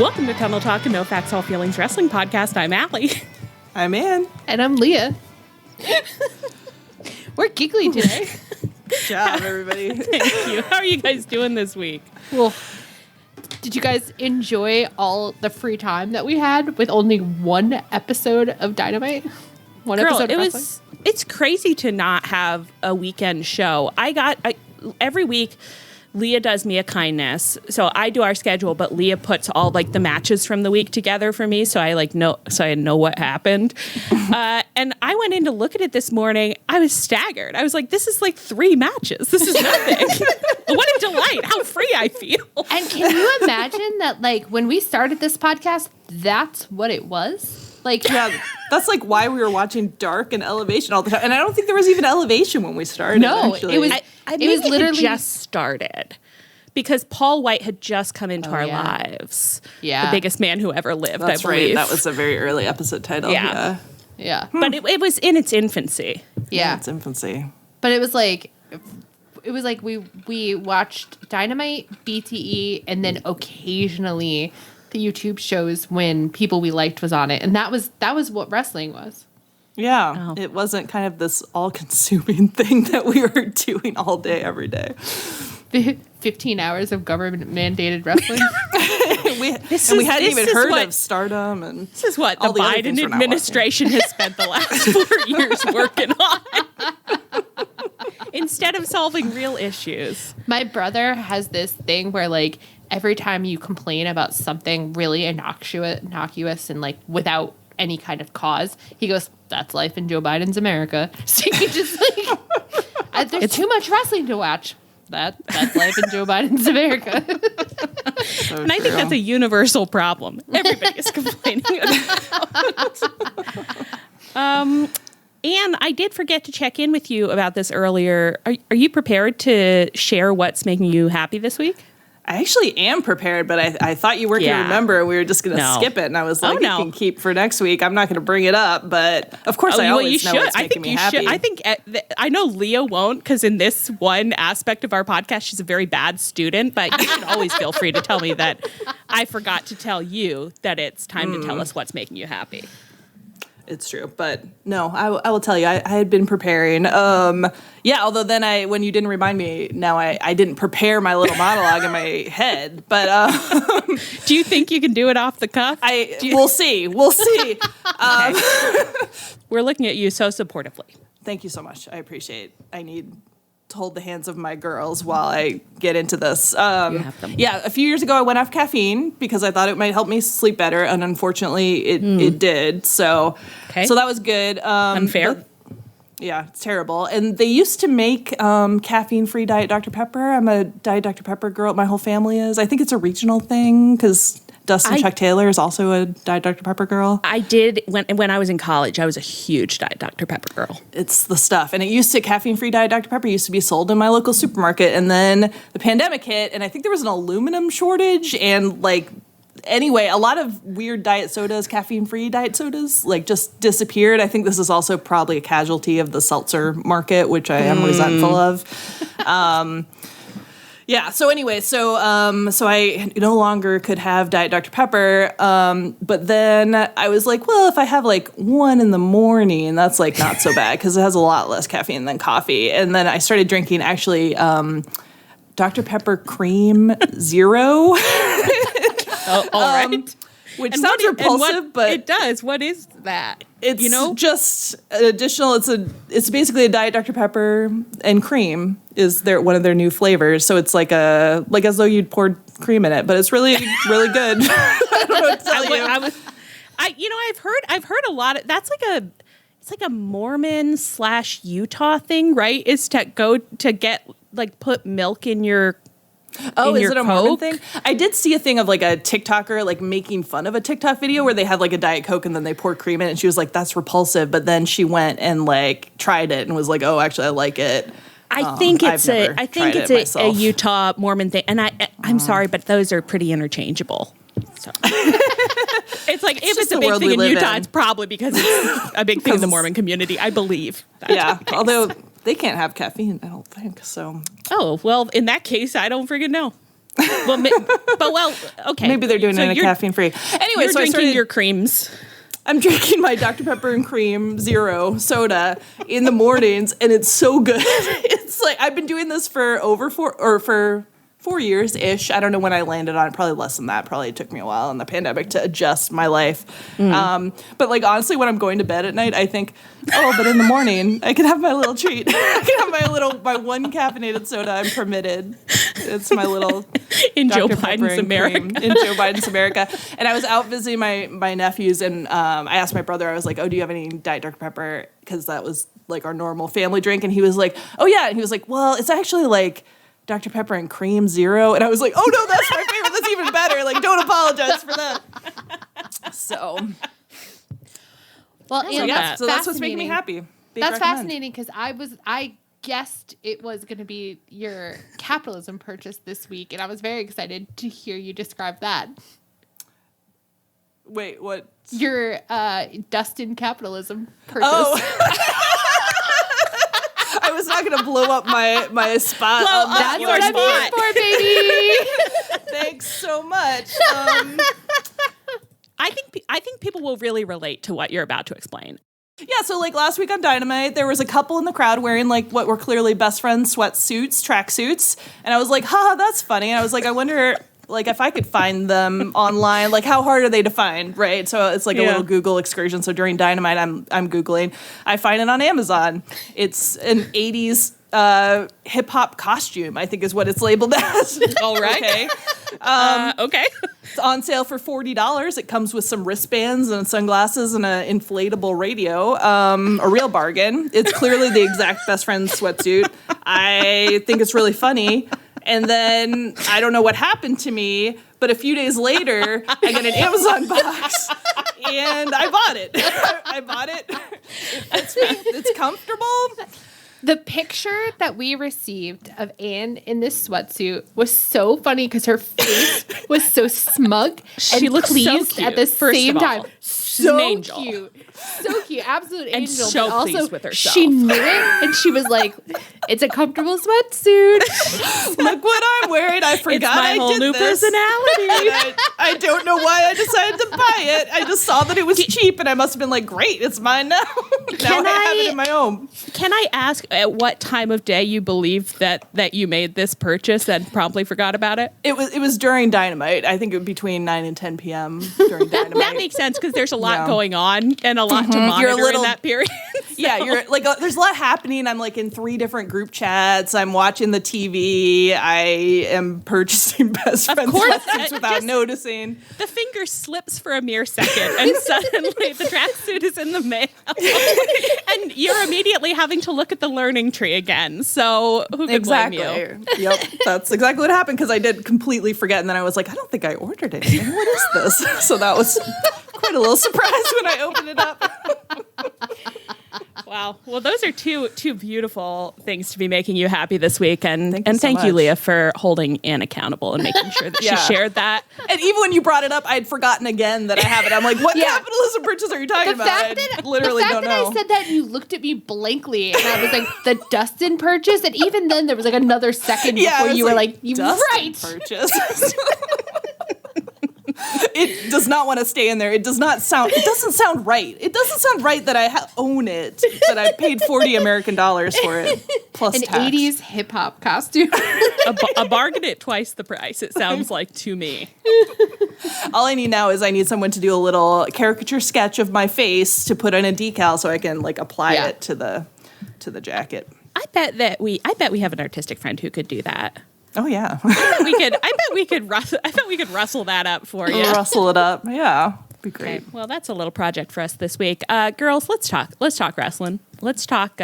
Welcome to Tunnel Talk, a No Facts, All Feelings wrestling podcast. I'm Allie. I'm Ann. And I'm Leah. We're giggly today. Good job, everybody. Thank you. How are you guys doing this week? Well, did you guys enjoy all the free time that we had with only one episode of Dynamite? Episode of wrestling? It's crazy to not have a weekend show. Every week, Leah does me a kindness. So I do our schedule, but Leah puts all like the matches from the week together for me. So I know what happened. And I went in to look at it this morning. I was staggered. I was like, this is like 3 matches. This is nothing. What a delight. How free I feel. And can you imagine that, like, when we started this podcast, that's what it was? Like, yeah, that's like why we were watching Dark and Elevation all the time. And I don't think there was even Elevation when we started. No, actually. it was. It was literally just started because Paul White had just come into our lives. Yeah, the biggest man who ever lived. That's I believe. Right. That was a very early episode title. Yeah. But it was in its infancy. Yeah, its infancy. But it was like we watched Dynamite, BTE, and then occasionally the YouTube shows when people we liked was on it, and that was what wrestling was. Yeah, It wasn't kind of this all-consuming thing that we were doing all day, every day. 15 hours of government-mandated wrestling. we hadn't even heard of Stardom. And this is what the Biden administration has spent the last 4 years working on. Instead of solving real issues. My brother has this thing where, like, every time you complain about something really innocuous and, like, without any kind of cause, he goes, that's life in Joe Biden's America. So you just, like, there's too much wrestling to watch. That's life in Joe Biden's America. And I think that's a universal problem. Everybody is complaining about. Anne, I did forget to check in with you about this earlier. Are you prepared to share what's making you happy this week? I actually am prepared, but I thought you weren't going to remember. We were just going to skip it, and I was like, you can keep for next week. I'm not going to bring it up, but of course I always know what's making me happy. I think I know Leah won't, because in this one aspect of our podcast, she's a very bad student, but you should always feel free to tell me that I forgot to tell you that it's time to tell us what's making you happy. It's true, but no, I will tell you, I had been preparing. Although then when you didn't remind me, now I didn't prepare my little monologue in my head. But do you think you can do it off the cuff? We'll see. We'll see. We're looking at you so supportively. Thank you so much. I appreciate it. I need to hold the hands of my girls while I get into this. You have them. Yeah, a few years ago I went off caffeine because I thought it might help me sleep better, and unfortunately it did. So that was good. Unfair. Yeah, it's terrible. And they used to make caffeine-free Diet Dr. Pepper. I'm a Diet Dr. Pepper girl. My whole family is. I think it's a regional thing because Dustin Chuck Taylor is also a Diet Dr. Pepper girl. I did, when I was in college, I was a huge Diet Dr. Pepper girl. It's the stuff. And caffeine-free Diet Dr. Pepper used to be sold in my local supermarket. And then the pandemic hit, and I think there was an aluminum shortage. And, anyway, a lot of weird diet sodas, caffeine-free diet sodas, just disappeared. I think this is also probably a casualty of the seltzer market, which I am resentful of. Yeah. So anyway, so I no longer could have Diet Dr. Pepper. But then I was like, well, if I have 1 in the morning, that's not so bad because it has a lot less caffeine than coffee. And then I started drinking actually Dr. Pepper Cream Zero. All right. Which sounds repulsive, but it does. What is that? It's just an additional. It's basically a Diet Dr. Pepper and cream is one of their new flavors. So it's like as though you'd poured cream in it, but it's really really good. I don't know what to tell you. I've heard a lot of that's it's like a Mormon / Utah thing, right? Is to go to get put milk in your. Oh, is it a Mormon Coke? thing? I did see a thing of a TikToker making fun of a TikTok video where they had a Diet Coke and then they poured cream in it and she was like, that's repulsive. But then she went and tried it and was like, oh, actually I like it. I think it's a Utah Mormon thing. And I'm sorry, but those are pretty interchangeable. So. It's if it's a big thing in Utah, it's probably because it's a big thing in the Mormon community, I believe. Yeah, although they can't have caffeine, I don't think, so. Oh, well, in that case, I don't friggin' know. Well, okay. Maybe they're doing So it in a you're- caffeine free. Anyway, You're so I drinking started, your creams. I'm drinking my Dr. Pepper and Cream Zero soda in the mornings, and it's so good. It's like I've been doing this for for 4 years ish. I don't know when I landed on it. Probably less than that. Probably took me a while in the pandemic to adjust my life. But like honestly, when I'm going to bed at night, I think, oh, but in the morning I can have my little treat. I can have my one caffeinated soda. I'm permitted. It's my little In Joe Dr. Pepper Biden's and America. cream in Joe Biden's America. And I was out visiting my nephews, and I asked my brother, I was like, oh, do you have any Diet Dr. Pepper? Because that was like our normal family drink. And he was like, oh, yeah. And he was like, well, it's actually like Dr. Pepper and Cream Zero. And I was like, oh, no, that's my favorite. That's even better. Like, don't apologize for that. So, Well, and that. so that's what's making me happy. Big That's recommend. fascinating because I guessed it was going to be your capitalism purchase this week, and I was very excited to hear you describe that. Wait, what? Your Dustin capitalism purchase. Oh. I was not going to blow up my spot. Blow on up that That's your what I'm spot. here for, baby. Thanks so much. I think people will really relate to what you're about to explain. Yeah, so like last week on Dynamite, there was a couple in the crowd wearing like what were clearly best friends sweatsuits, tracksuits, and I was like, haha, that's funny. And I was like, I wonder like if I could find them online, like how hard are they to find, right? So it's like a Yeah. little Google excursion. So during Dynamite, I'm Googling. I find it on Amazon. It's an 80s hip hop costume, I think is what it's labeled as. All right. Okay. Okay. It's on sale for $40. It comes with some wristbands and sunglasses and an inflatable radio. A real bargain. It's clearly the exact best friend's sweatsuit. I think it's really funny. And then I don't know what happened to me, but a few days later, I get an Amazon box and I bought it. I bought it. It's comfortable. The picture that we received of Anne in this sweatsuit was so funny because her face was so smug She and looks so pleased cute, at the first same of time. all. She's So an angel. cute. So cute. Absolute And angel. so but also pleased with herself. She knew it and she was like, it's a comfortable sweatsuit. Look what I'm wearing. I forgot It's my I whole did new this. personality. I don't know why I decided to buy it. I just saw that it was cheap, and I must have been like, "Great, it's mine now." Now I have it in my home. Can I ask at what time of day you believe that you made this purchase and promptly forgot about it? It was during Dynamite. I think it was between 9 and 10 p.m. during Dynamite. That makes sense because there's a lot Yeah. going on and a lot to monitor You're a little- in that period. Yeah, you're like there's a lot happening. I'm like in 3 different group chats. I'm watching the TV. I am purchasing best friends course, sweatsuits without just- noticing. The finger slips for a mere second, and suddenly the tracksuit is in the mail, and you're immediately having to look at the learning tree again. So who could blame you? Yep, that's exactly what happened because I did completely forget, and then I was like, I don't think I ordered anything. What is this? So that was quite a little surprise when I opened it up. Wow. Well, those are two beautiful things to be making you happy this week, and Thank you so thank you, much. Leah, for holding Anne accountable and making sure that Yeah. she shared that. And even when you brought it up, I'd forgotten again that I have it. I'm like, what Yeah. capitalism purchase are you talking The about? fact I that, literally the fact don't that know. I said that and you looked at me blankly and I was like, the Dustin purchase? And even then there was like another second Yeah, I before was you were like, you Dustin right. purchase. It does not want to stay in there. It doesn't sound right. It doesn't sound right that I own it, that I paid $40 American for it, plus An tax. 80s hip hop costume. A bargain at twice the price, it sounds like to me. All I need now is I need someone to do a little caricature sketch of my face to put on a decal so I can like apply Yeah. it to the jacket. I bet we have an artistic friend who could do that. Oh yeah. I bet we could rustle that up for you. Rustle it up. Yeah. Be great. Okay, well, that's a little project for us this week. Girls, let's talk wrestling. Let's talk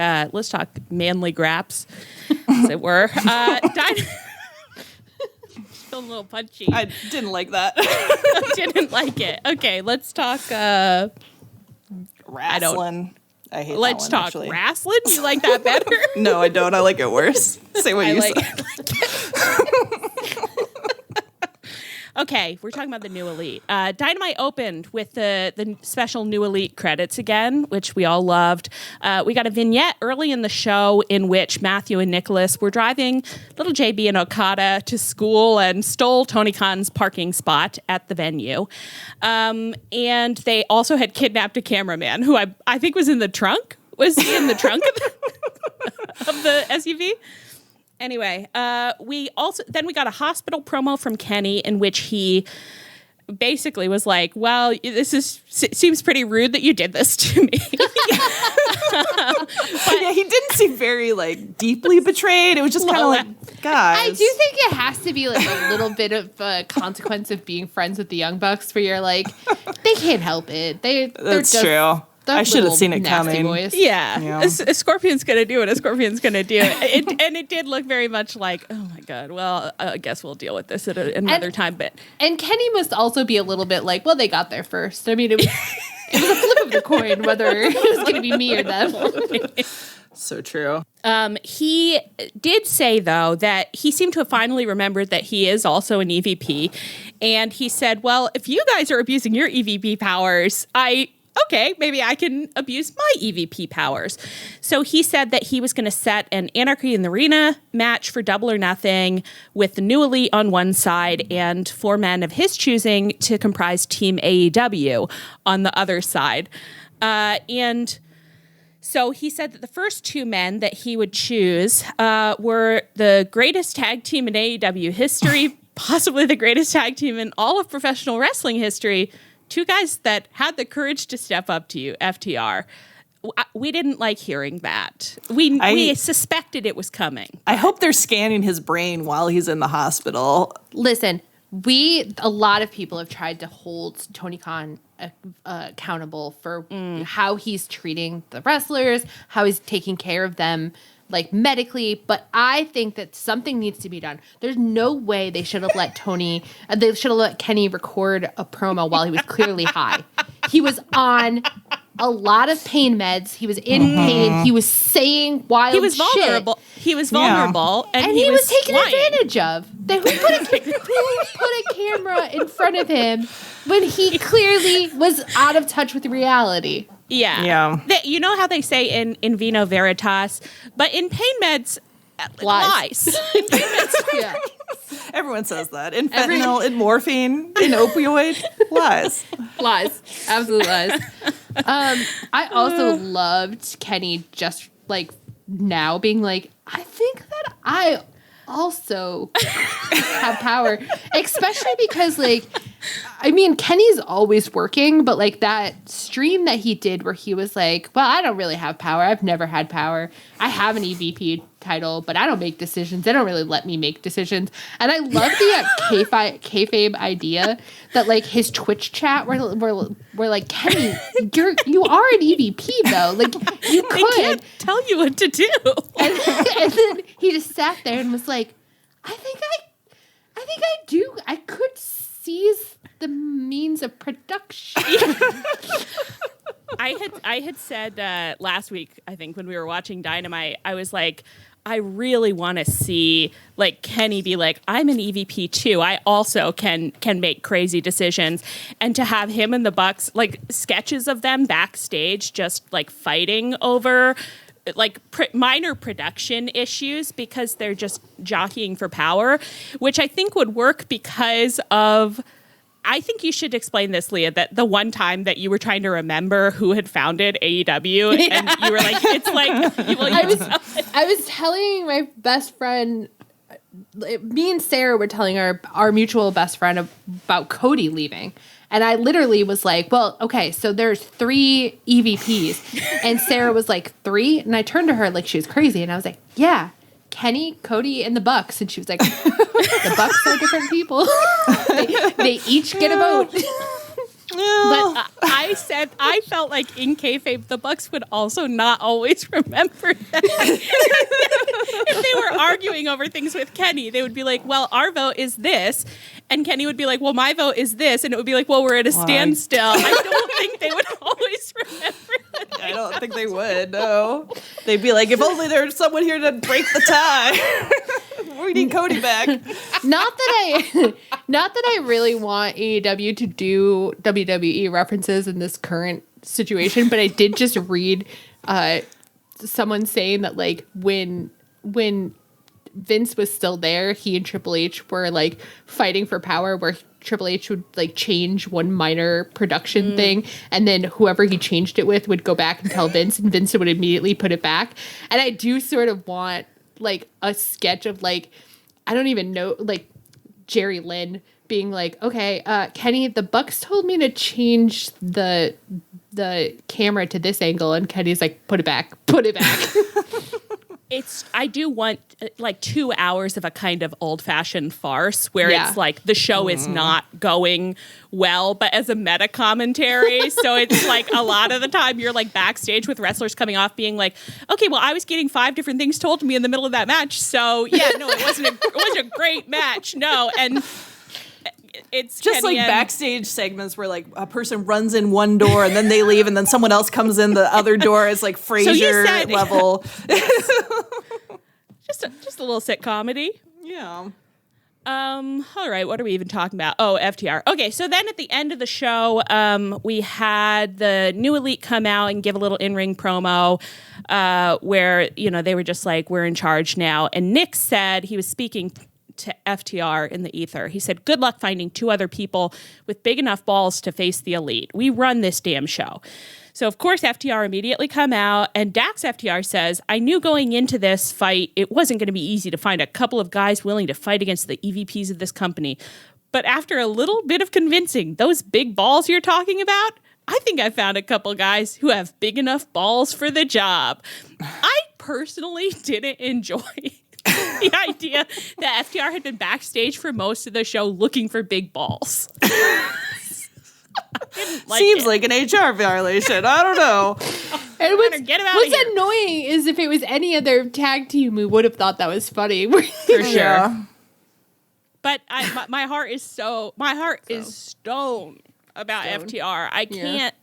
manly graps, as it were. Feeling a little punchy. I didn't like that. Didn't like it. Okay, let's talk. Wrestling. I hate Let's that one, talk actually. wrestling. You like that better? No, I don't. I like it worse. Say what I you like. said. Okay, we're talking about the New Elite. Dynamite opened with the special New Elite credits again, which we all loved. We got a vignette early in the show in which Matthew and Nicholas were driving little JB and Okada to school and stole Tony Khan's parking spot at the venue. And they also had kidnapped a cameraman who I think was in the trunk. Was he in the trunk of the SUV? Anyway, we got a hospital promo from Kenny in which he basically was like, well, seems pretty rude that you did this to me. But yeah, he didn't seem very like deeply betrayed. It was just kind of like, guys. I do think it has to be like a little bit of a consequence of being friends with the Young Bucks where you're like, they can't help it. That's just true. I should have seen it coming. Boys. Yeah. A scorpion's going to do what a scorpion's going to do. And it did look very much like, oh my God, well, I guess we'll deal with this at another time. And Kenny must also be a little bit like, well, they got there first. I mean, it was a flip of the coin whether it was going to be me or them. So true. He did say, though, that he seemed to have finally remembered that he is also an EVP. And he said, well, if you guys are abusing your EVP powers, okay, maybe I can abuse my EVP powers. So he said that he was going to set an Anarchy in the Arena match for Double or Nothing with the New Elite on one side and 4 men of his choosing to comprise Team AEW on the other side. And so he said that the first 2 men that he would choose were the greatest tag team in AEW history, possibly the greatest tag team in all of professional wrestling history. 2 guys that had the courage to step up to you, FTR. We didn't like hearing that. We suspected it was coming. I hope they're scanning his brain while he's in the hospital. Listen, a lot of people have tried to hold Tony Khan accountable for how he's treating the wrestlers, how he's taking care of them, like medically, but I think that something needs to be done. There's no way they should have let Kenny record a promo while he was clearly high. He was on a lot of pain meds. He was in pain. He was saying wild shit. He was vulnerable. He was vulnerable, and he was taken advantage of. Who put a camera in front of him when he clearly was out of touch with reality? Yeah. You know how they say in Vino Veritas, but in pain meds, lies. In pain meds, yeah. Everyone says that. In fentanyl, in morphine, in opioid, lies. Lies. Absolute lies. I also loved Kenny just like now being like, I think that I also have power, especially because like, I mean, Kenny's always working, but like that stream that he did where he was like, well, I don't really have power. I've never had power. I have an EVP title, but I don't make decisions. They don't really let me make decisions. And I love the kayfabe idea that like his Twitch chat where like, Kenny, you are an EVP though. Like you could. They can't tell you what to do. And then he just sat there and was like, I think I do. I could seize the means of production. I had said last week, I think when we were watching Dynamite, I was like, I really want to see like Kenny be like, I'm an EVP too. I also can make crazy decisions, and to have him and the Bucks like sketches of them backstage just like fighting over like minor production issues because they're just jockeying for power, which I think would work because of. I think you should explain this, Leah, that the one time that you were trying to remember who had founded AEW and you were like, it's like, I was telling my best friend, me and Sarah were telling our mutual best friend about Cody leaving. And I literally was like, well, okay, so there's 3 EVPs. And Sarah was like, 3? And I turned to her like she was crazy. And I was like, yeah. Kenny, Cody, and the Bucks. And she was like, the Bucks are different people. they each get a vote. But I felt like in kayfabe, the Bucks would also not always remember that. If they were arguing over things with Kenny, they would be like, well, our vote is this. And Kenny would be like, well, my vote is this. And it would be like, well, we're at a standstill. I don't think they would always remember that. I don't think they would. No, they'd be like, if only there's someone here to break the tie. We need Cody back. Not that I really want AEW to do WWE references in this current situation, but I did just read someone saying that like when Vince was still there, he and Triple H were like fighting for power, where Triple H would like change one minor production thing, and then whoever he changed it with would go back and tell Vince, and Vince would immediately put it back. And I do sort of want like a sketch of like, I don't even know, like Jerry Lynn being like, okay, Kenny, the Bucks told me to change the camera to this angle, and Kenny's like, put it back. I do want like 2 hours of a kind of old-fashioned farce where Yeah. it's like the show is not going well, but as a meta commentary. So it's like a lot of the time you're like backstage with wrestlers coming off being like, okay, well, I was getting 5 different things told to me in the middle of that match. So yeah, no, it wasn't a great match. No. And it's Just Kenny like and- backstage segments where like a person runs in one door and then they leave and then someone else comes in the other door. It's like Frasier said- level. just a little sick comedy. Yeah. All right, what are we even talking about? Oh, FTR. Okay, so then at the end of the show, we had the New Elite come out and give a little in-ring promo where, you know, they were just like, we're in charge now. And Nick said, he was speaking to FTR in the ether. He said, good luck finding 2 other people with big enough balls to face the Elite. We run this damn show. So, of course, FTR immediately come out, and Dax FTR says, I knew going into this fight, it wasn't going to be easy to find a couple of guys willing to fight against the EVPs of this company. But after a little bit of convincing, those big balls you're talking about, I think I found a couple guys who have big enough balls for the job. I personally didn't enjoy the idea that FTR had been backstage for most of the show looking for big balls. Seems like an HR violation. I don't know. And Get him outta what's here. annoying is if it was any other tag team, we would have thought that was funny. For sure. Yeah. But my heart is stone about FTR. I can't.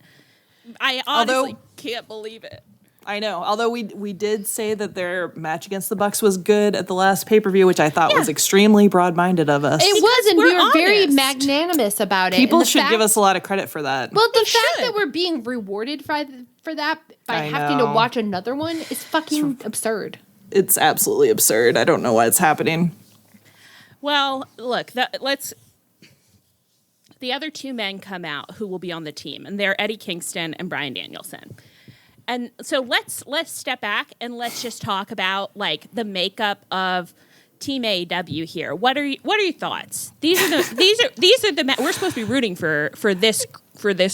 I honestly can't believe it. I know. Although we did say that their match against the Bucks was good at the last pay-per-view, which I thought was extremely broad-minded of us. It was, and we we're were very honest. magnanimous about it. People And the should fact- give us a lot of credit for that. Well, the fact should. that we're being rewarded for that by I having to know. watch another one is fucking absurd. It's absolutely absurd. I don't know why it's happening. Well, look, the other 2 men come out who will be on the team, and they're Eddie Kingston and Bryan Danielson. And so let's step back and let's just talk about like the makeup of Team AEW here. What are your thoughts? These are the we're supposed to be rooting for this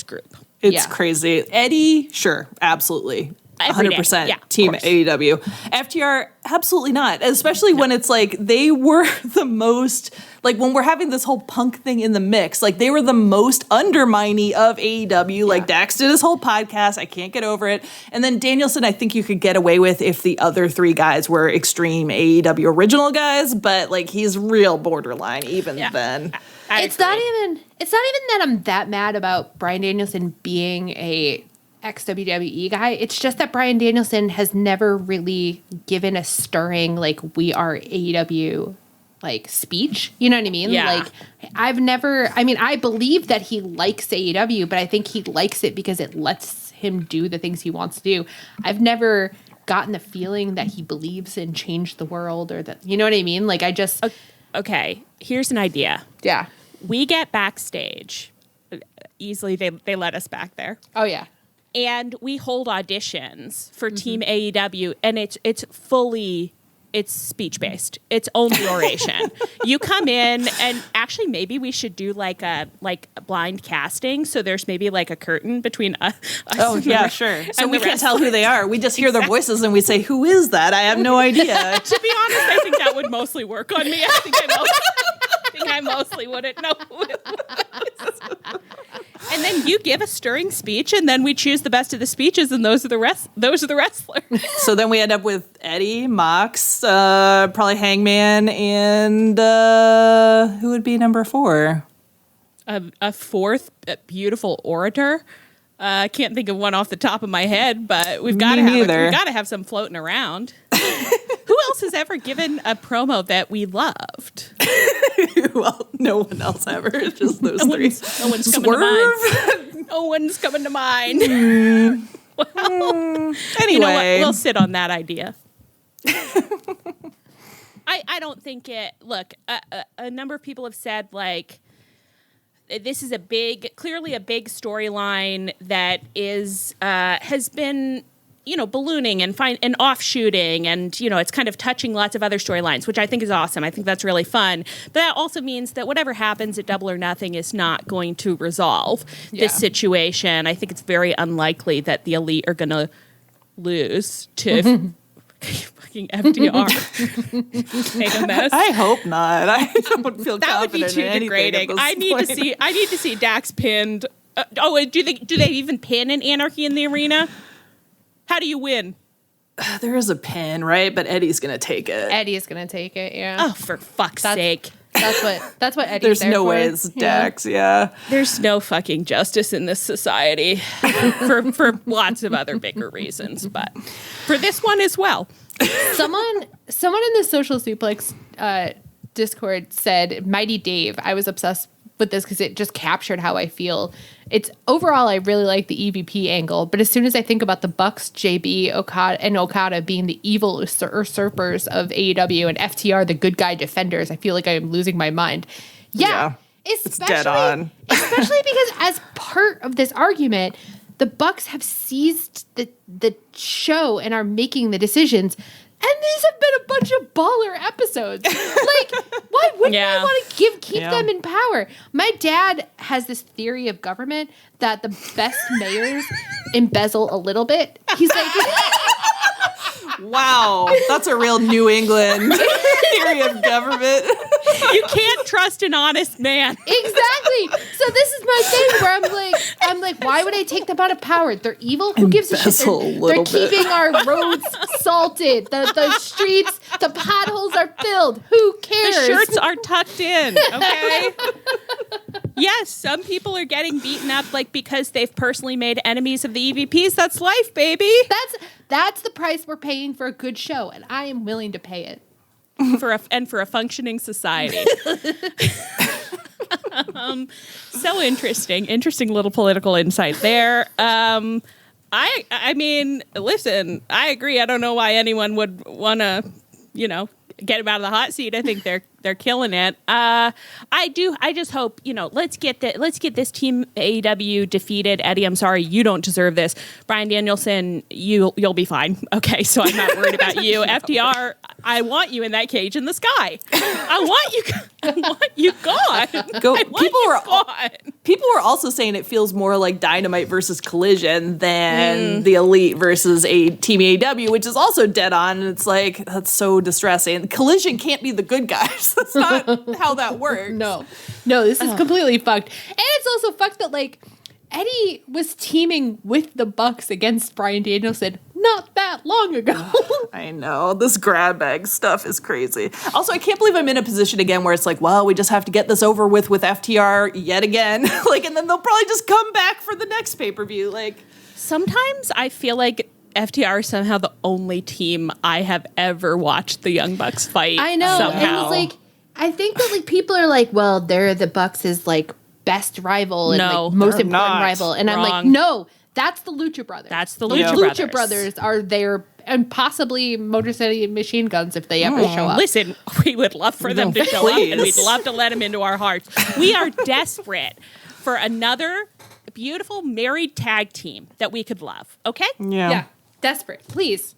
group. It's Yeah. crazy. Eddie, sure, absolutely. Every day. 100% Yeah, team of course. AEW. FTR, absolutely not. Especially when it's like they were the most, like when we're having this whole Punk thing in the mix, like they were the most undermining of AEW. Like Dax did his whole podcast. I can't get over it. And then Danielson, I think you could get away with if the other 3 guys were extreme AEW original guys, but like he's real borderline even then. It's not even that I'm that mad about Bryan Danielson being a ex-WWE guy. It's just that Bryan Danielson has never really given a stirring like we are AEW like speech. You know what I mean? Yeah. Like I believe that he likes AEW, but I think he likes it because it lets him do the things he wants to do. I've never gotten the feeling that he believes in change the world or that, you know what I mean? Like I just Okay, here's an idea. yeah. We get backstage. Easily they let us back there. Oh yeah. And we hold auditions for Team AEW, and it's speech based. It's only oration. You come in, and actually maybe we should do like a blind casting. So there's maybe like a curtain between us. Oh, and yeah, the- sure. So and we the can't tell who wrestlers. they are. We just hear their voices and we say, who is that? I have no idea. To be honest, I think that would mostly work on me. I think I mostly wouldn't know who it was. And then you give a stirring speech, and then we choose the best of the speeches, and those are the wrestlers. So then we end up with Eddie, Mox, probably Hangman, and who would be number 4? A fourth beautiful orator. I can't think of one off the top of my head, but we've Me got to neither. have some floating around. Who else has ever given a promo that we loved? Well, no one else ever. Just those No three. one's coming to mind. No one's coming to mind. Well, Anyway, you know what? We'll sit on that idea. I don't think it. Look, a number of people have said like this is clearly a big storyline that is has been ballooning and offshooting, and it's kind of touching lots of other storylines, which I think is awesome. I think that's really fun. But that also means that whatever happens at Double or Nothing is not going to resolve this situation. I think it's very unlikely that the Elite are going to lose to fucking FDR. Made a mess. I hope not. I don't feel That would be confident too in anything degrading. at this I need to see Dax pinned. Do they even pin in Anarchy in the Arena? How do you win? There is a pin, right? But Eddie's gonna take it. Eddie is gonna take it. Yeah. Oh, for fuck's sake! That's what Eddie's There's there no for. way it's Dax. Yeah. There's no fucking justice in this society for lots of other bigger reasons, but for this one as well. Someone in the Social Suplex Discord said, "Mighty Dave." I was obsessed with this because it just captured how I feel. It's overall, I really like the EVP angle, but as soon as I think about the Bucks, JB, Okada being the evil usurpers of AEW and FTR, the good guy defenders, I feel like I am losing my mind. Yeah. It's dead on. Especially because as part of this argument, the Bucks have seized the show and are making the decisions. And these have been a bunch of baller episodes. Like, why wouldn't Yeah. you want to keep them in power? My dad has this theory of government that the best mayors embezzle a little bit. He's like, Wow, that's a real New England theory of government. You can't trust an honest man. exactly. So this is my thing where I'm like, why would I take them out of power? They're evil. Who gives a shit? Embezzle a They're little bit. keeping our roads salted. The streets, the potholes are filled. Who cares? The shirts are tucked in, okay? Yes, some people are getting beaten up because they've personally made enemies of the EVPs. That's life, baby. That's the price we're paying for a good show, and I am willing to pay it. For a functioning society. So interesting little political insight there. I mean, listen, I agree. I don't know why anyone would want to, get him out of the hot seat. I think they're killing it. I just hope, let's get this team AEW defeated. Eddie, I'm sorry, you don't deserve this. Bryan Danielson, you'll be fine. Okay, so I'm not worried about you. FDR, I want you in that cage in the sky. I want you gone. Go. I want you gone. People were also saying it feels more like Dynamite versus Collision than the Elite versus Team AEW, which is also dead on. And it's like, that's so distressing. Collision can't be the good guys. That's not how that works. No, this is completely fucked. And it's also fucked that Eddie was teaming with the Bucks against Bryan Danielson not that long ago. I know. This grab bag stuff is crazy. Also, I can't believe I'm in a position again where it's like, well, we just have to get this over with FTR yet again. And then they'll probably just come back for the next pay-per-view. Sometimes I feel like FTR is somehow the only team I have ever watched the Young Bucks fight. I know. Somehow. And it's I think that people are like, well, they're the Bucks' best rival and No, most they're important not. rival. And I'm like, Wrong. no, that's the Lucha Brothers. That's the Those Lucha Lucha Brothers. Brothers are there, and possibly Motor City Machine Guns if they ever show up. Listen, we would love for them to show up, and we'd love to let them into our hearts. We are desperate for another beautiful married tag team that we could love. Okay? Yeah, desperate. Please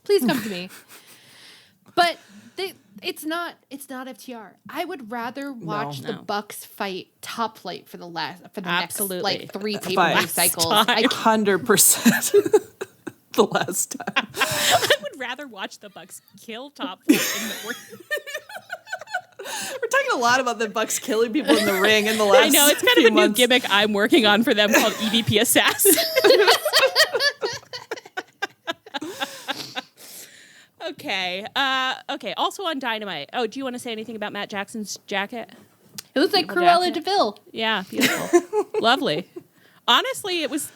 come to me. But it's not FTR. I would rather watch the Bucks fight Top Flight for the Absolutely. next 3 pay-per-view cycles. 100% the last time. I would rather watch the Bucks kill Top Flight in the ring. We're talking a lot about the Bucks killing people in the ring in the last I know, it's kind of few a new months. gimmick I'm working on for them called EVP Assassin. Okay. Okay. Also on Dynamite. Oh, do you want to say anything about Matt Jackson's jacket? It looks like Beautiful Cruella jacket. DeVille. Yeah, beautiful. Lovely. Honestly, it was.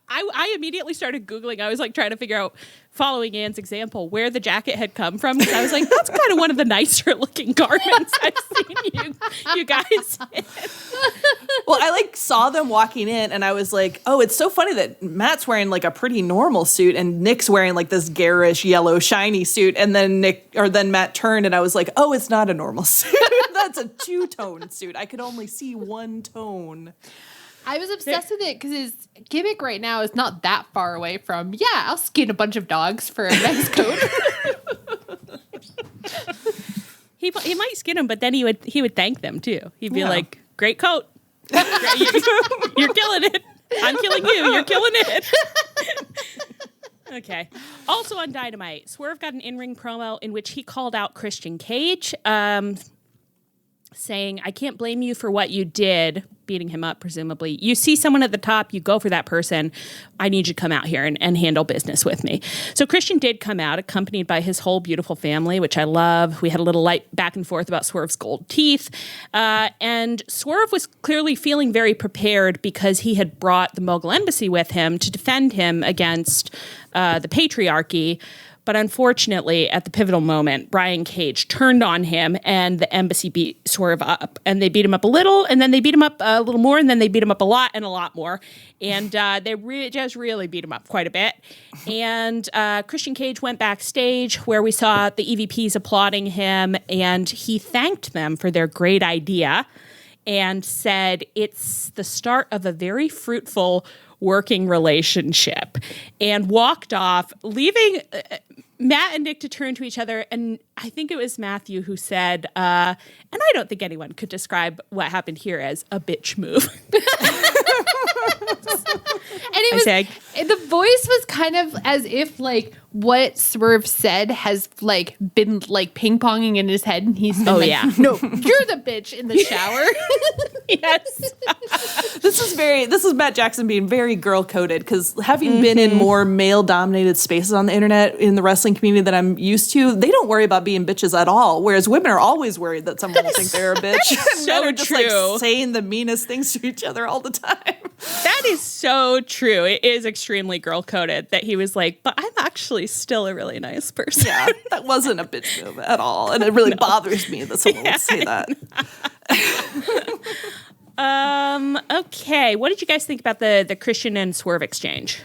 I immediately started Googling. I was like trying to figure out, following Anne's example, where the jacket had come from. Because I was like, that's kind of one of the nicer looking garments I've seen you guys in. Well, I like saw them walking in and I was like, oh, it's so funny that Matt's wearing like a pretty normal suit and Nick's wearing like this garish yellow shiny suit. And then Matt turned and I was like, oh, it's not a normal suit. That's a two-tone suit. I could only see one tone. I was obsessed with it because his gimmick right now is not that far away from, I'll skin a bunch of dogs for a nice coat. He might skin them, but then he would thank them too. He'd be like, great coat. You're killing it. I'm killing you. You're killing it. Okay. Also on Dynamite, Swerve got an in-ring promo in which he called out Christian Cage, saying, I can't blame you for what you did, beating him up, presumably. You see someone at the top, you go for that person. I need you to come out here and handle business with me. So Christian did come out, accompanied by his whole beautiful family, which I love. We had a little light back and forth about Swerve's gold teeth. And Swerve was clearly feeling very prepared because he had brought the Mogul Embassy with him to defend him against the patriarchy. But unfortunately, at the pivotal moment, Brian Cage turned on him and the embassy beat Swerve up. And they beat him up a little, and then they beat him up a little more, and then they beat him up a lot and a lot more. And they just really beat him up quite a bit. And Christian Cage went backstage where we saw the EVPs applauding him, and he thanked them for their great idea and said it's the start of a very fruitful working relationship, and walked off, leaving Matt and Nick to turn to each other. And I think it was Matthew who said, and I don't think anyone could describe what happened here as a bitch move. And it was, the voice was kind of as if like what Swerve said has like been like ping ponging in his head, and he's been no, you're the bitch in the shower. Yes. This is Matt Jackson being very girl coded, because having been in more male dominated spaces on the internet in the wrestling community that I'm used to, they don't worry about being bitches at all. Whereas women are always worried that someone will think they're a bitch. So men are just true. like saying the meanest things to each other all the time. That is so true. It is extremely girl coded that he was like, but I'm actually still a really nice person. Yeah, that wasn't a bitch move at all. And it really bothers me that someone would say that. Okay. What did you guys think about the Christian and Swerve exchange?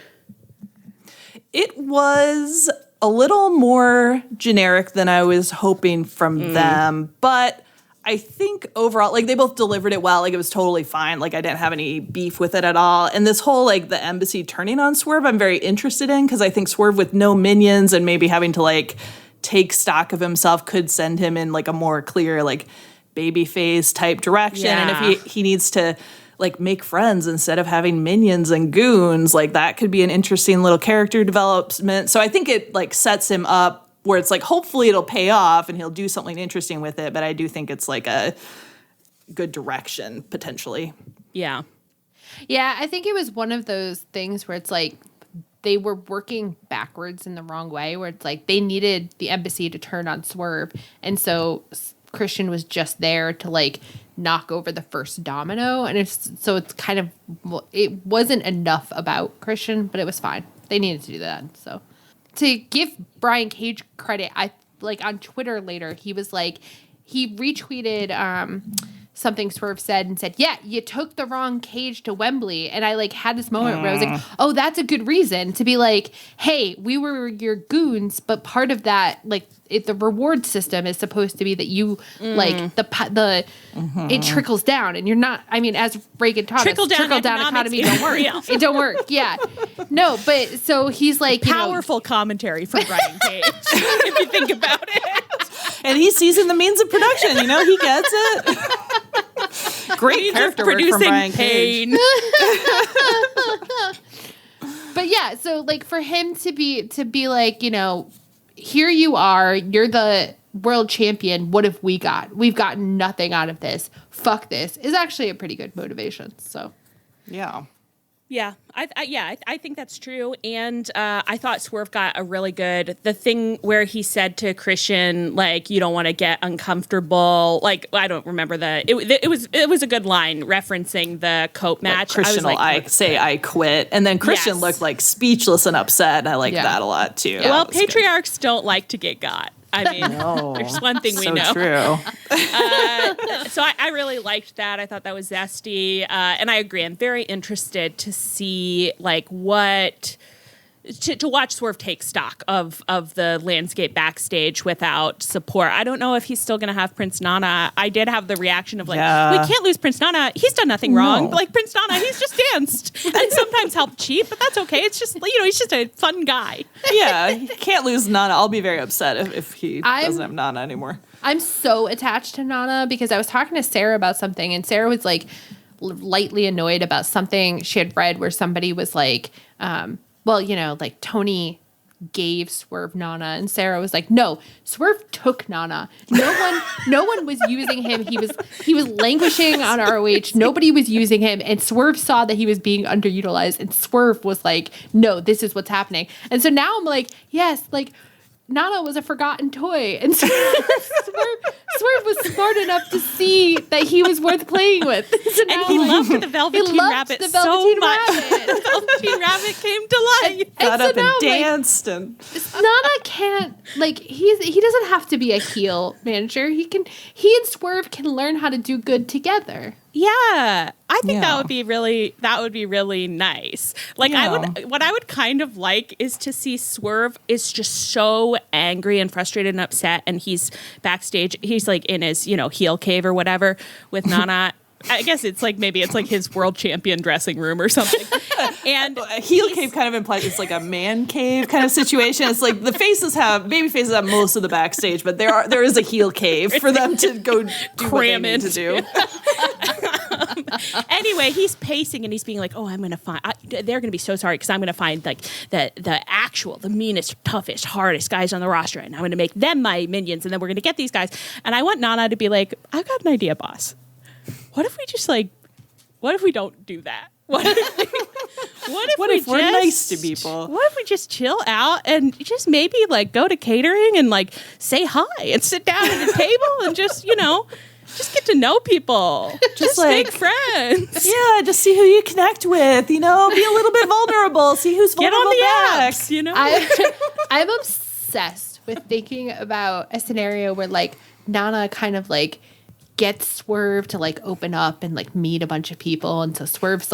It was a little more generic than I was hoping from them, but I think overall, like, they both delivered it well. Like, it was totally fine. Like, I didn't have any beef with it at all. And this whole, like, the embassy turning on Swerve, I'm very interested in, because I think Swerve with no minions and maybe having to, like, take stock of himself could send him in, like, a more clear, like, babyface type direction. Yeah. And if he needs to, like, make friends instead of having minions and goons, like, that could be an interesting little character development. So I think it, like, sets him up where it's like, hopefully it'll pay off and he'll do something interesting with it. But I do think it's like a good direction, potentially. Yeah. Yeah, I think it was one of those things where it's like they were working backwards in the wrong way, where it's like they needed the embassy to turn on Swerve. And so Christian was just there to like knock over the first domino. And it's kind of, it wasn't enough about Christian, but it was fine. They needed to do that. So to give Brian Cage credit, I like on Twitter later, he was like, he retweeted something Swerve said and said, yeah, you took the wrong Cage to Wembley. And I like had this moment where I was like, oh, that's a good reason to be like, hey, we were your goons, but part of that, like, the reward system is supposed to be that you like it trickles down, and you're not. I mean, as Reagan taught trickle us, down economy don't work. It don't work. Yeah, no. But so he's like powerful commentary from Brian Cage, if you think about it. And he sees in the means of production. You know, he gets it. Great character work from Brian Cage. But yeah, so like for him to be like, you know, here you are, you're the world champion. What have we got? We've gotten nothing out of this. Fuck this is actually a pretty good motivation. So, yeah. Yeah, I think that's true. And I thought Swerve got a really good, the thing where he said to Christian, like, you don't want to get uncomfortable. Like, I don't remember it was a good line referencing the coat match. Christian will say, I quit. And then Christian looked like speechless and upset. And I like that a lot too. Yeah. Well, patriarchs don't like to get got. I mean, there's one thing we know. True. So I really liked that. I thought that was zesty. And I agree. I'm very interested to see like to watch Swerve take stock of the landscape backstage without support. I don't know if he's still going to have Prince Nana. I did have the reaction of like, we can't lose Prince Nana. He's done nothing wrong. But like Prince Nana, he's just danced and sometimes helped cheat, but that's okay. It's just, he's just a fun guy. Yeah, he can't lose Nana. I'll be very upset if he doesn't have Nana anymore. I'm so attached to Nana because I was talking to Sarah about something and Sarah was like lightly annoyed about something she had read where somebody was like, like Tony gave Swerve Nana, and Sarah was like, "No, Swerve took Nana. No one was using him. He was languishing on ROH. Nobody was using him, and Swerve saw that he was being underutilized, and Swerve was like, no, this is what's happening. And so now I'm like, yes, like." Nana was a forgotten toy, and Swerve was smart enough to see that he was worth playing with. So and he loved the Velveteen Rabbit so much. The Velveteen Rabbit came to life. Got up and danced. And Nana can't, he doesn't have to be a heel manager. He and Swerve can learn how to do good together. Yeah, I think that would be really nice. Like what I would kind of like is to see Swerve is just so angry and frustrated and upset, and he's backstage. He's like in his heel cave or whatever with Nana. I guess it's like his world champion dressing room or something. And a heel cave kind of implies it's like a man cave kind of situation. It's like the baby faces have most of the backstage, but there is a heel cave for them to go do what they need to do. Anyway, he's pacing and he's being like, "Oh, I'm gonna find. They're gonna be so sorry because I'm gonna find like the meanest, toughest, hardest guys on the roster, and I'm gonna make them my minions, and then we're gonna get these guys." And I want Nana to be like, "I've got an idea, boss. What if we just what if we don't do that? What if we're nice to people? What if we just chill out and just maybe go to catering and say hi and sit down at a table and just get to know people. Just make friends. Yeah, just see who you connect with, be a little bit vulnerable, see who's vulnerable back. Apps, I'm obsessed with thinking about a scenario where Nana kind of gets Swerve to open up and meet a bunch of people, and so Swerve's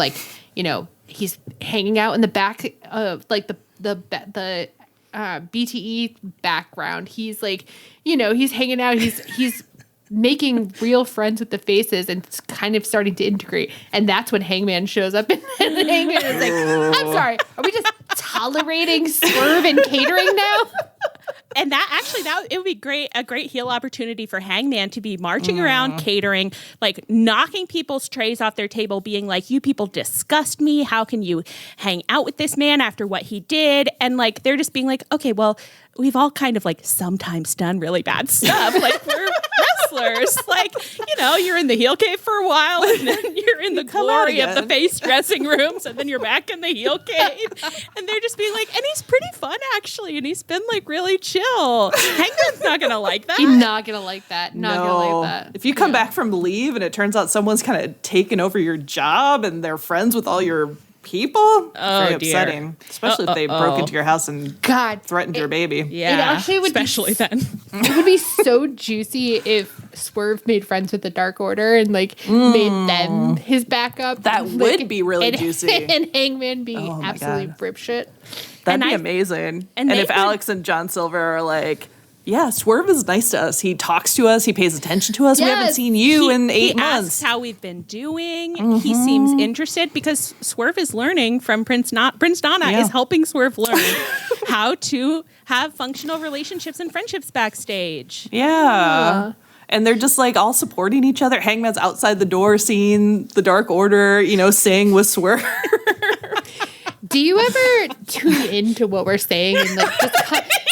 he's hanging out in the back of the BTE background. He's he's hanging out. He's making real friends with the faces and kind of starting to integrate. And that's when Hangman shows up, and Hangman is like, "I'm sorry, are we just tolerating Swerve and catering now?" And that it would be a great heel opportunity for Hangman to be marching around catering, knocking people's trays off their table, being like, "You people disgust me. How can you hang out with this man after what he did?" And they're just being like, "Okay, well, we've all kind of sometimes done really bad stuff. We're wrestlers. You're in the heel cave for a while, and then you're in the glory of the face dressing rooms, and then you're back in the heel cave." And they're just being like, and he's pretty fun actually, and he's been really chill. Hangman's not gonna like that. He's not gonna like that. Gonna like that. If you come back from leave and it turns out someone's kind of taken over your job and they're friends with all your people, very upsetting. Especially if they broke into your house and threatened your baby. Yeah, it actually would then. It would be so juicy if Swerve made friends with the Dark Order and made them his backup. That would be really juicy. And Hangman be absolutely rip shit. That'd be amazing. And if Alex and John Silver are yeah, Swerve is nice to us. He talks to us. He pays attention to us. Yes. We haven't seen you in 8 months. He asks how we've been doing. He seems interested because Swerve is learning from Prince Nana. Prince Nana is helping Swerve learn how to have functional relationships and friendships backstage. Yeah. And they're just all supporting each other. Hangman's outside the door seeing the Dark Order, sing with Swerve. Do you ever tune into what we're saying and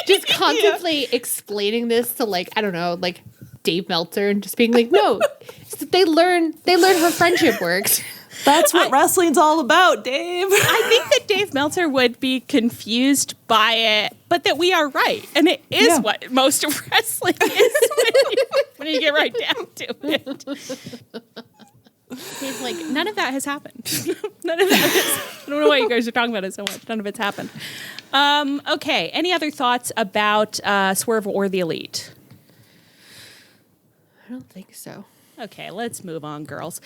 just contemplate explaining this to I don't know, Dave Meltzer, and just being like, no, they learn how friendship works. That's what wrestling's all about, Dave. I think that Dave Meltzer would be confused by it, but that we are right. And it is what most of wrestling is when you get right down to it. He's like, none of that has happened. None of that has, I don't know why you guys are talking about it so much. None of it's happened. Okay. Any other thoughts about Swerve or the Elite? I don't think so. Okay, let's move on, girls.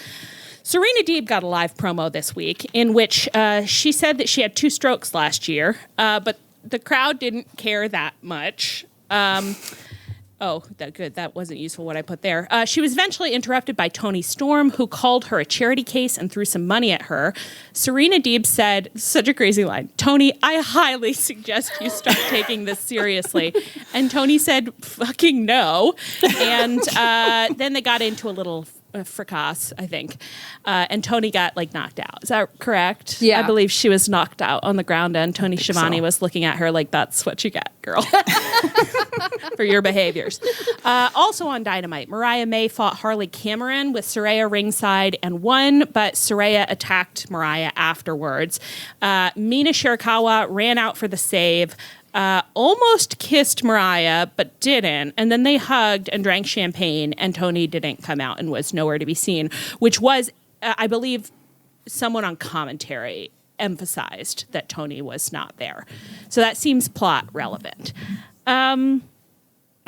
Serena Deeb got a live promo this week in which she said that she had 2 strokes last year, but the crowd didn't care that much. Good. That wasn't useful what I put there. She was eventually interrupted by Toni Storm, who called her a charity case and threw some money at her. Serena Deeb said, such a crazy line, "Toni, I highly suggest you start taking this seriously." And Toni said, "Fucking no." And then they got into a little fracas, I think. And Toni got knocked out. Is that correct? Yeah. I believe she was knocked out on the ground and Tony Schiavone was looking at her like, that's what you get, girl. For your behaviors. Also on Dynamite, Mariah May fought Harley Cameron with Saraya ringside and won, but Saraya attacked Mariah afterwards. Mina Shirakawa ran out for the save. Almost kissed Mariah, but didn't. And then they hugged and drank champagne, and Toni didn't come out and was nowhere to be seen, which was, I believe, someone on commentary emphasized that Toni was not there. So that seems plot relevant.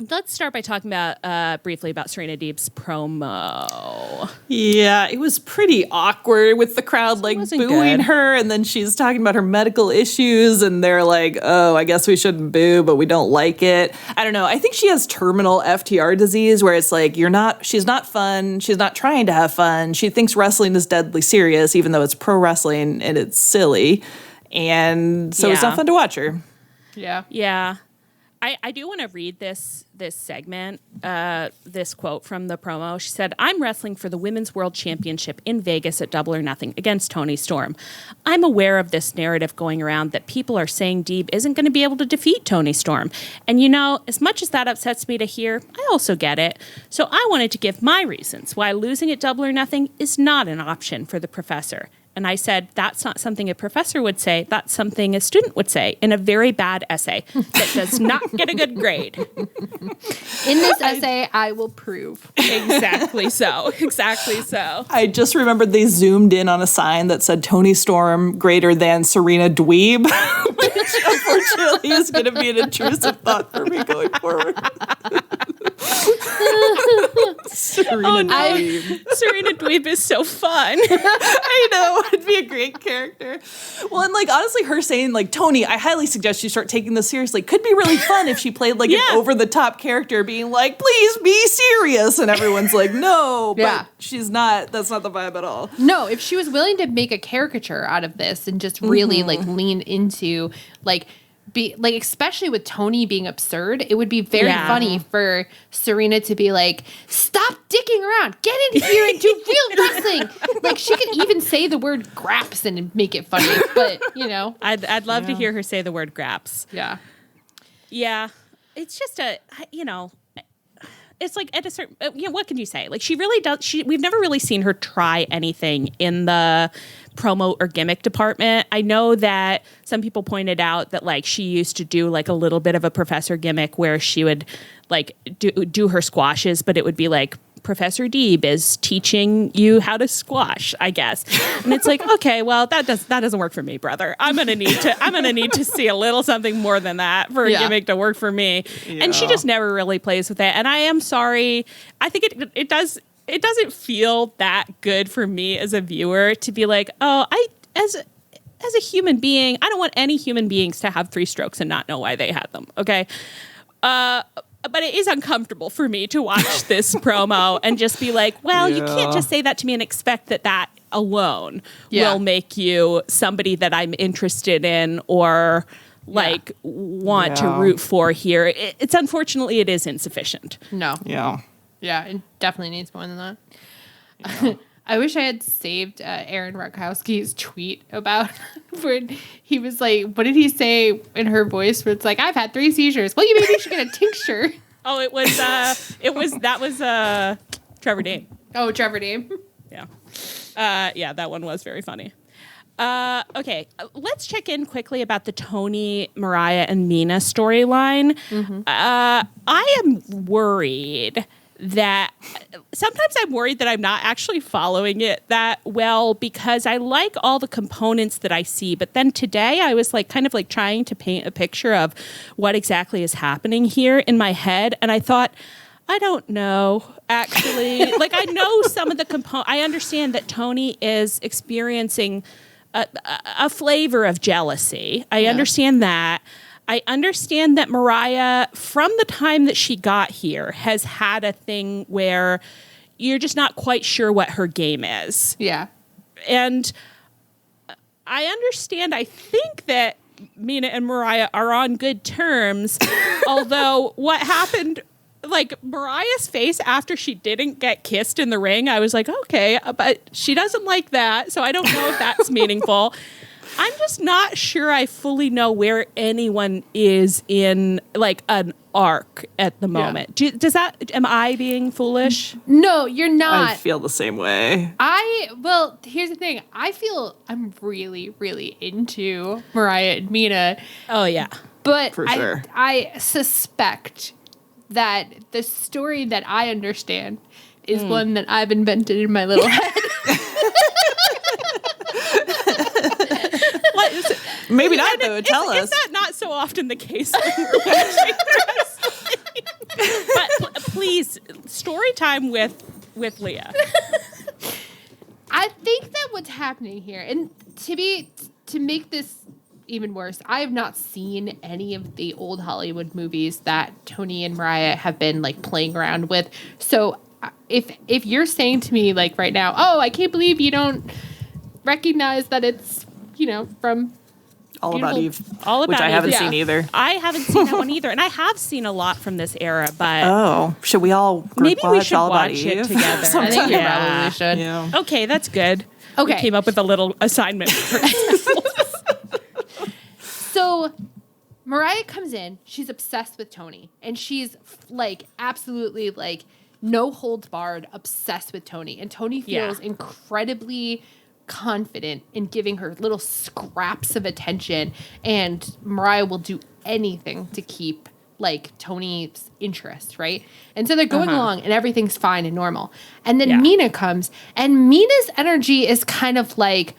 Let's start by talking about briefly about Serena Deeb's promo. Yeah, it was pretty awkward with the crowd booing good. her, and then she's talking about her medical issues, and they're like, "Oh, I guess we shouldn't boo, but we don't like it." I don't know. I think she has terminal FTR disease, where it's like she's not fun, she's not trying to have fun. She thinks wrestling is deadly serious, even though it's pro wrestling and it's silly, and so it's not fun to watch her. Yeah. Yeah. I do want to read this segment, this quote from the promo. She said, "I'm wrestling for the Women's World Championship in Vegas at Double or Nothing against Toni Storm. I'm aware of this narrative going around that people are saying Deeb isn't going to be able to defeat Toni Storm. And as much as that upsets me to hear, I also get it. So I wanted to give my reasons why losing at Double or Nothing is not an option for the professor." And I said, that's not something a professor would say. That's something a student would say in a very bad essay that does not get a good grade. In this essay, I will prove. Exactly so. Exactly so. I just remembered they zoomed in on a sign that said Toni Storm greater than Serena Dweeb, which unfortunately is going to be an intrusive thought for me going forward. Serena Dweeb. Serena Dweeb is so fun. I know. It'd be a great character. Well, and honestly, her saying Toni, I highly suggest you start taking this seriously, could be really fun if she played an over-the-top character being like, please be serious. And everyone's like, no, but she's not. That's not the vibe at all. No, if she was willing to make a caricature out of this and just really lean into especially with Toni being absurd, it would be very funny for Serena to be like, stop dicking around, get in here and do real wrestling. She could even say the word graps and make it funny, but I'd love to hear her say the word graps. Yeah. Yeah. It's just it's at a certain, what can you say? She really does, we've never really seen her try anything in the promo or gimmick department. I know that some people pointed out that she used to do a little bit of a professor gimmick where she would do her squashes, but it would be Professor Deeb is teaching you how to squash, I guess. And it's okay, well, that doesn't work for me, brother. I'm gonna need to see a little something more than that for a gimmick to work for me. Yeah. And she just never really plays with it. And I am sorry. I think it doesn't feel that good for me as a viewer to be as a human being, I don't want any human beings to have 3 strokes and not know why they had them. Okay. But it is uncomfortable for me to watch this promo and just be like, well, you can't just say that to me and expect that alone will make you somebody that I'm interested in or want to root for here. It's unfortunately, it is insufficient. No. Yeah. Yeah, it definitely needs more than that. Yeah. I wish I had saved Aaron Rakowski's tweet about when he was like, what did he say in her voice where it's I've had 3 seizures. Well, you maybe should get a tincture. Oh, that was Trevor Dame. Oh, Trevor Dame. Yeah. Yeah, that one was very funny. Okay, let's check in quickly about the Tony, Mariah, and Mina storyline. I am worried that sometimes I'm worried that I'm not actually following it that well because I like all the components that I see. But then today I was like kind of like trying to paint a picture of what exactly is happening here in my head. And I thought, I don't know, actually. Like, I know some of the components. I understand that Tony is experiencing a flavor of jealousy. I understand that. I understand that Mariah, from the time that she got here, has had a thing where you're just not quite sure what her game is. Yeah. And I understand, I think that Mina and Mariah are on good terms, although what happened, like Mariah's face after she didn't get kissed in the ring, I was like, okay, but she doesn't like that, so I don't know if that's meaningful. I'm just not sure I fully know where anyone is in like an arc at the moment. Am I being foolish? No, you're I not. feel the same way. Well, here's the thing. I feel I'm really, really into Mariah and Mina, Oh, yeah. but For sure. I suspect that the story that I understand is one that I've invented in my little head. What is it? Maybe not, though. Tell Is us. that not so often the case when we're watching wrestling? But please, story time with Leah. I think that what's happening here, and to make this even worse, I have not seen any of the old Hollywood movies that Tony and Mariah have been like playing around with. So if you're saying to me like right now, oh, I can't believe you don't recognize that it's, from All About Eve. All About which I Eve, haven't yeah. seen either. I haven't seen that one either, and I have seen a lot from this era, but Oh, should we all group maybe we watch should All About watch it Eve? together. I think you Yeah. probably should. Yeah. Okay, that's good. Okay. We came up with a little assignment for So Mariah comes in, she's obsessed with Tony, and she's like absolutely like no holds barred obsessed with Tony. And Tony feels Yeah. incredibly confident in giving her little scraps of attention, and Mariah will do anything to keep like Tony's interest, right? And so they're going along and everything's fine and normal. And then Yeah. Mina comes, and Mina's energy is kind of like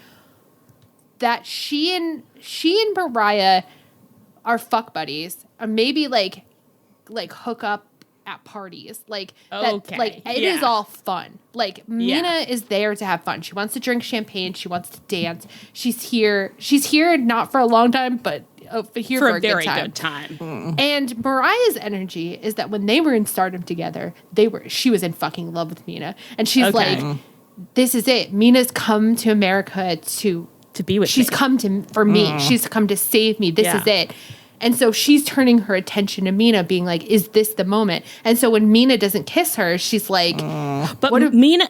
that she and Mariah are fuck buddies, or maybe like hook up at parties, like that. Okay, Like it is yeah. all fun. Like Mina is there to have fun. She wants to drink champagne. She wants to dance. She's here not for a long time, but here for for a very good time. good time. And Mariah's energy is that when they were in Stardom together, she was in fucking love with Mina, and she's Okay. like, "This is it. Mina's come to America to be with She's me. come for me. She's come to save me. This Yeah. is it." And so she's turning her attention to Mina, being like, "Is this the moment?" And so when Mina doesn't kiss her, she's like, But What if- Mina,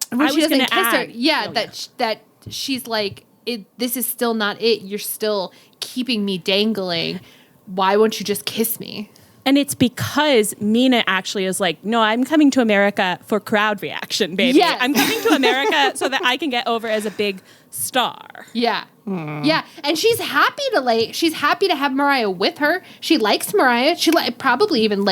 when I she was doesn't gonna kiss her, add- yeah, Oh, that she's like, "This is still not it. You're still keeping me dangling. Why won't you just kiss me?" and it's because Mina actually is like, no, I'm coming to America for crowd reaction, baby. Yes. I'm coming to America so that I can get over as a big star. Yeah. Yeah. And she's happy to have Mariah with her. She likes Mariah. She probably even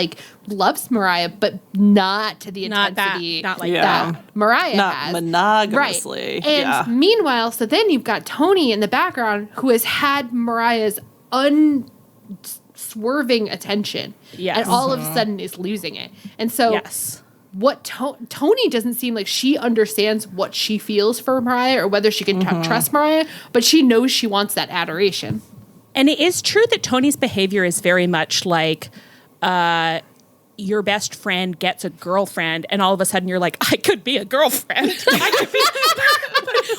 loves Mariah, but not to the Not that- intensity not like that Mariah Not has. monogamously. Right. And Yeah. meanwhile, so then you've got Tony in the background who has had Mariah's unswerving attention. Yes. And all of a sudden is losing it. And so Yes. what Tony doesn't seem like she understands what she feels for Mariah or whether she can trust Mariah, but she knows she wants that adoration. And it is true that Tony's behavior is very much like your best friend gets a girlfriend, and all of a sudden you're like, I could be a girlfriend. I could be.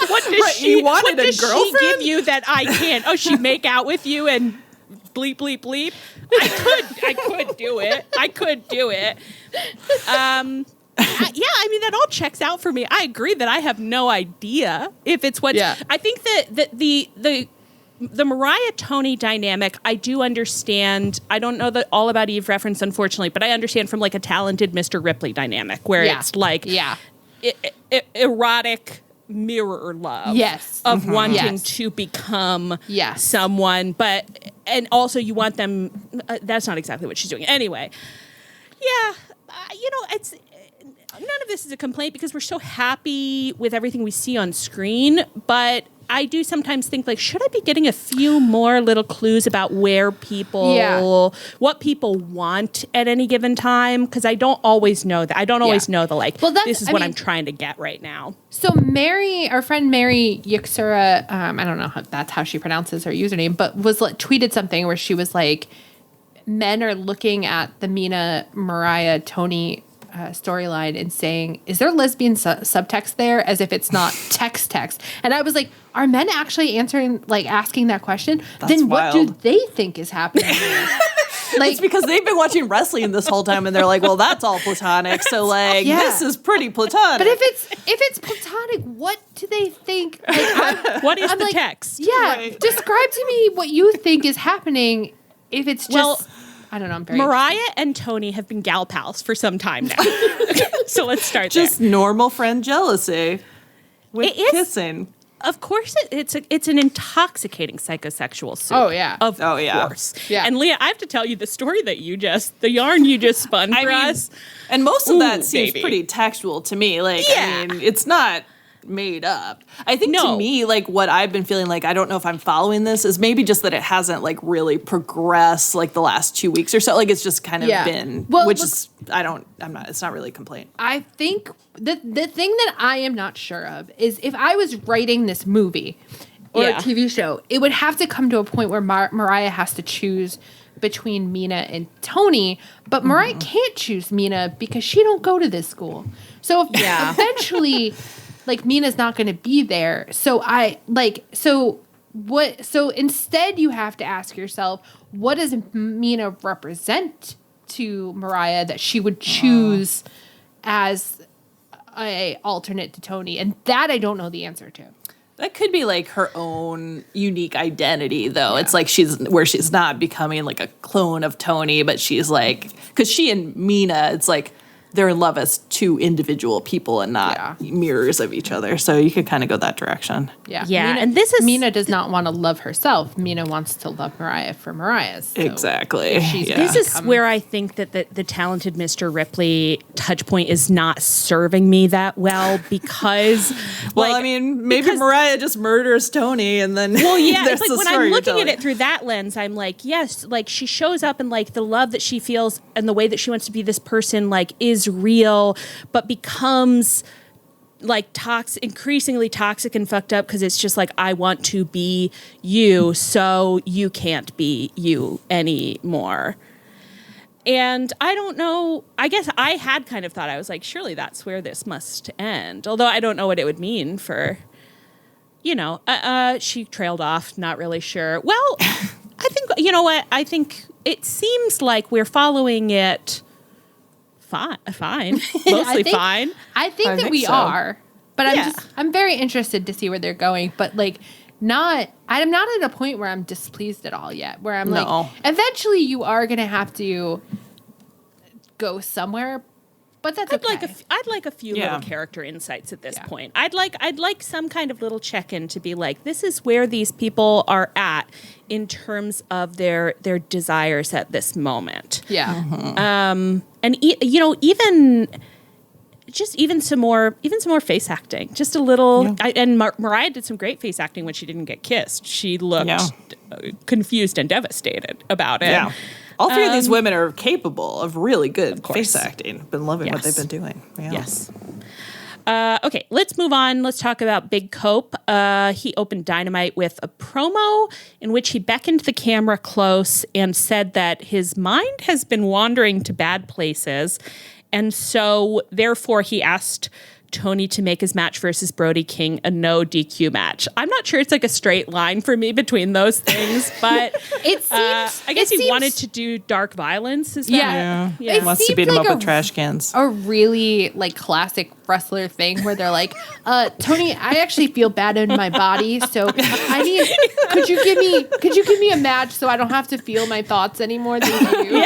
What does Right, she? you wanted What a does she girlfriend? give you that I can't? Oh, she make out with you and bleep bleep bleep. I could do it. I could do it. Yeah, I mean that all checks out for me. I agree that I have no idea if it's what. Yeah. I think that the Mariah Tony dynamic, I do understand. I don't know the All About Eve reference, unfortunately, but I understand from like a talented Mr. Ripley dynamic where Yeah. it's like, Yeah. erotic mirror love. Yes. Of wanting Yes. to become Yes. someone, and also you want them. That's not exactly what she's doing. Anyway, yeah, it's none of this is a complaint because we're so happy with everything we see on screen, but I do sometimes think, like, should I be getting a few more little clues about where people, what people want at any given time? Because I don't always know that. I don't always know this is what I'm trying to get right now. So our friend Mary Yuxura, I don't know if that's how she pronounces her username, but tweeted something where she was like, men are looking at the Mina, Mariah, Tony storyline and saying, is there lesbian subtext there, as if it's not text. And I was like, are men actually asking that question? Then what do they think is happening here? It's because they've been watching wrestling this whole time and they're like, well, that's all platonic. So this is pretty platonic. But if it's platonic, what do they think? What is the text? Yeah. Right. Describe to me what you think is happening if it's just... I don't know. I'm very Mariah and Tony have been gal pals for some time now. So let's start just there. Normal friend jealousy with kissing. Of course, it's an intoxicating psychosexual soup. Oh, yeah. Of course. Yeah. And Leah, I have to tell you the yarn you just spun for us. And most of that seems pretty textual to me. I mean, it's not made up. I think to me, what I've been feeling I don't know if I'm following this, is maybe just that it hasn't really progressed the last 2 weeks or so. It's just kind of been, it's not really a complaint. I think the thing that I am not sure of is if I was writing this movie or a TV show, it would have to come to a point where Mariah has to choose between Mina and Tony, but Mariah can't choose Mina because she don't go to this school. So eventually... Mina's not going to be there. So instead you have to ask yourself, what does Mina represent to Mariah that she would choose as a alternate to Tony? And that I don't know the answer to. That could be her own unique identity, though. Yeah. It's she's not becoming a clone of Tony, but she's because she and Mina, it's they're in love as two individual people and not mirrors of each other. So you could kind of go that direction. Yeah. Yeah. Mina does not want to love herself. Mina wants to love Mariah for Mariah's. So exactly. This is where I think that the talented Mr. Ripley touch point is not serving me that well because... maybe Mariah just murders Tony and then... Well, yeah. It's when I'm looking at it through that lens, I'm yes, she shows up and the love that she feels and the way that she wants to be this person is real, but becomes increasingly toxic and fucked up because it's just I want to be you, so you can't be you anymore. And I don't know, I guess I had kind of thought, I was surely that's where this must end. Although I don't know what it would mean for, she trailed off, not really sure. Well, I think, you know what? I think it seems like we're following it fine. Mostly fine. I think that we are. But I'm very interested to see where they're going. But I'm not at a point where I'm displeased at all yet. Where I'm eventually you are gonna have to go somewhere. But that's okay. I'd like a few little character insights at this point. I'd like some kind of little check-in to be this is where these people are at in terms of their desires at this moment. Yeah. Mm-hmm. And even some more face acting, just a little. And Mariah did some great face acting when she didn't get kissed. She looked confused and devastated about it. Yeah. All three of these women are capable of really good face acting. Been loving what they've been doing. Yeah. Yes. Okay, let's move on. Let's talk about Big Cope. He opened Dynamite with a promo in which he beckoned the camera close and said that his mind has been wandering to bad places. And so, therefore, he asked Tony to make his match versus Brody King a no DQ match. I'm not sure it's a straight line for me between those things, but it seems. I guess he wanted to do dark violence. Is that? Yeah. He wants to beat him up with trash cans. A really classic wrestler thing where they're Tony, I actually feel bad in my body, so could you give me a match so I don't have to feel my thoughts anymore? Thank you.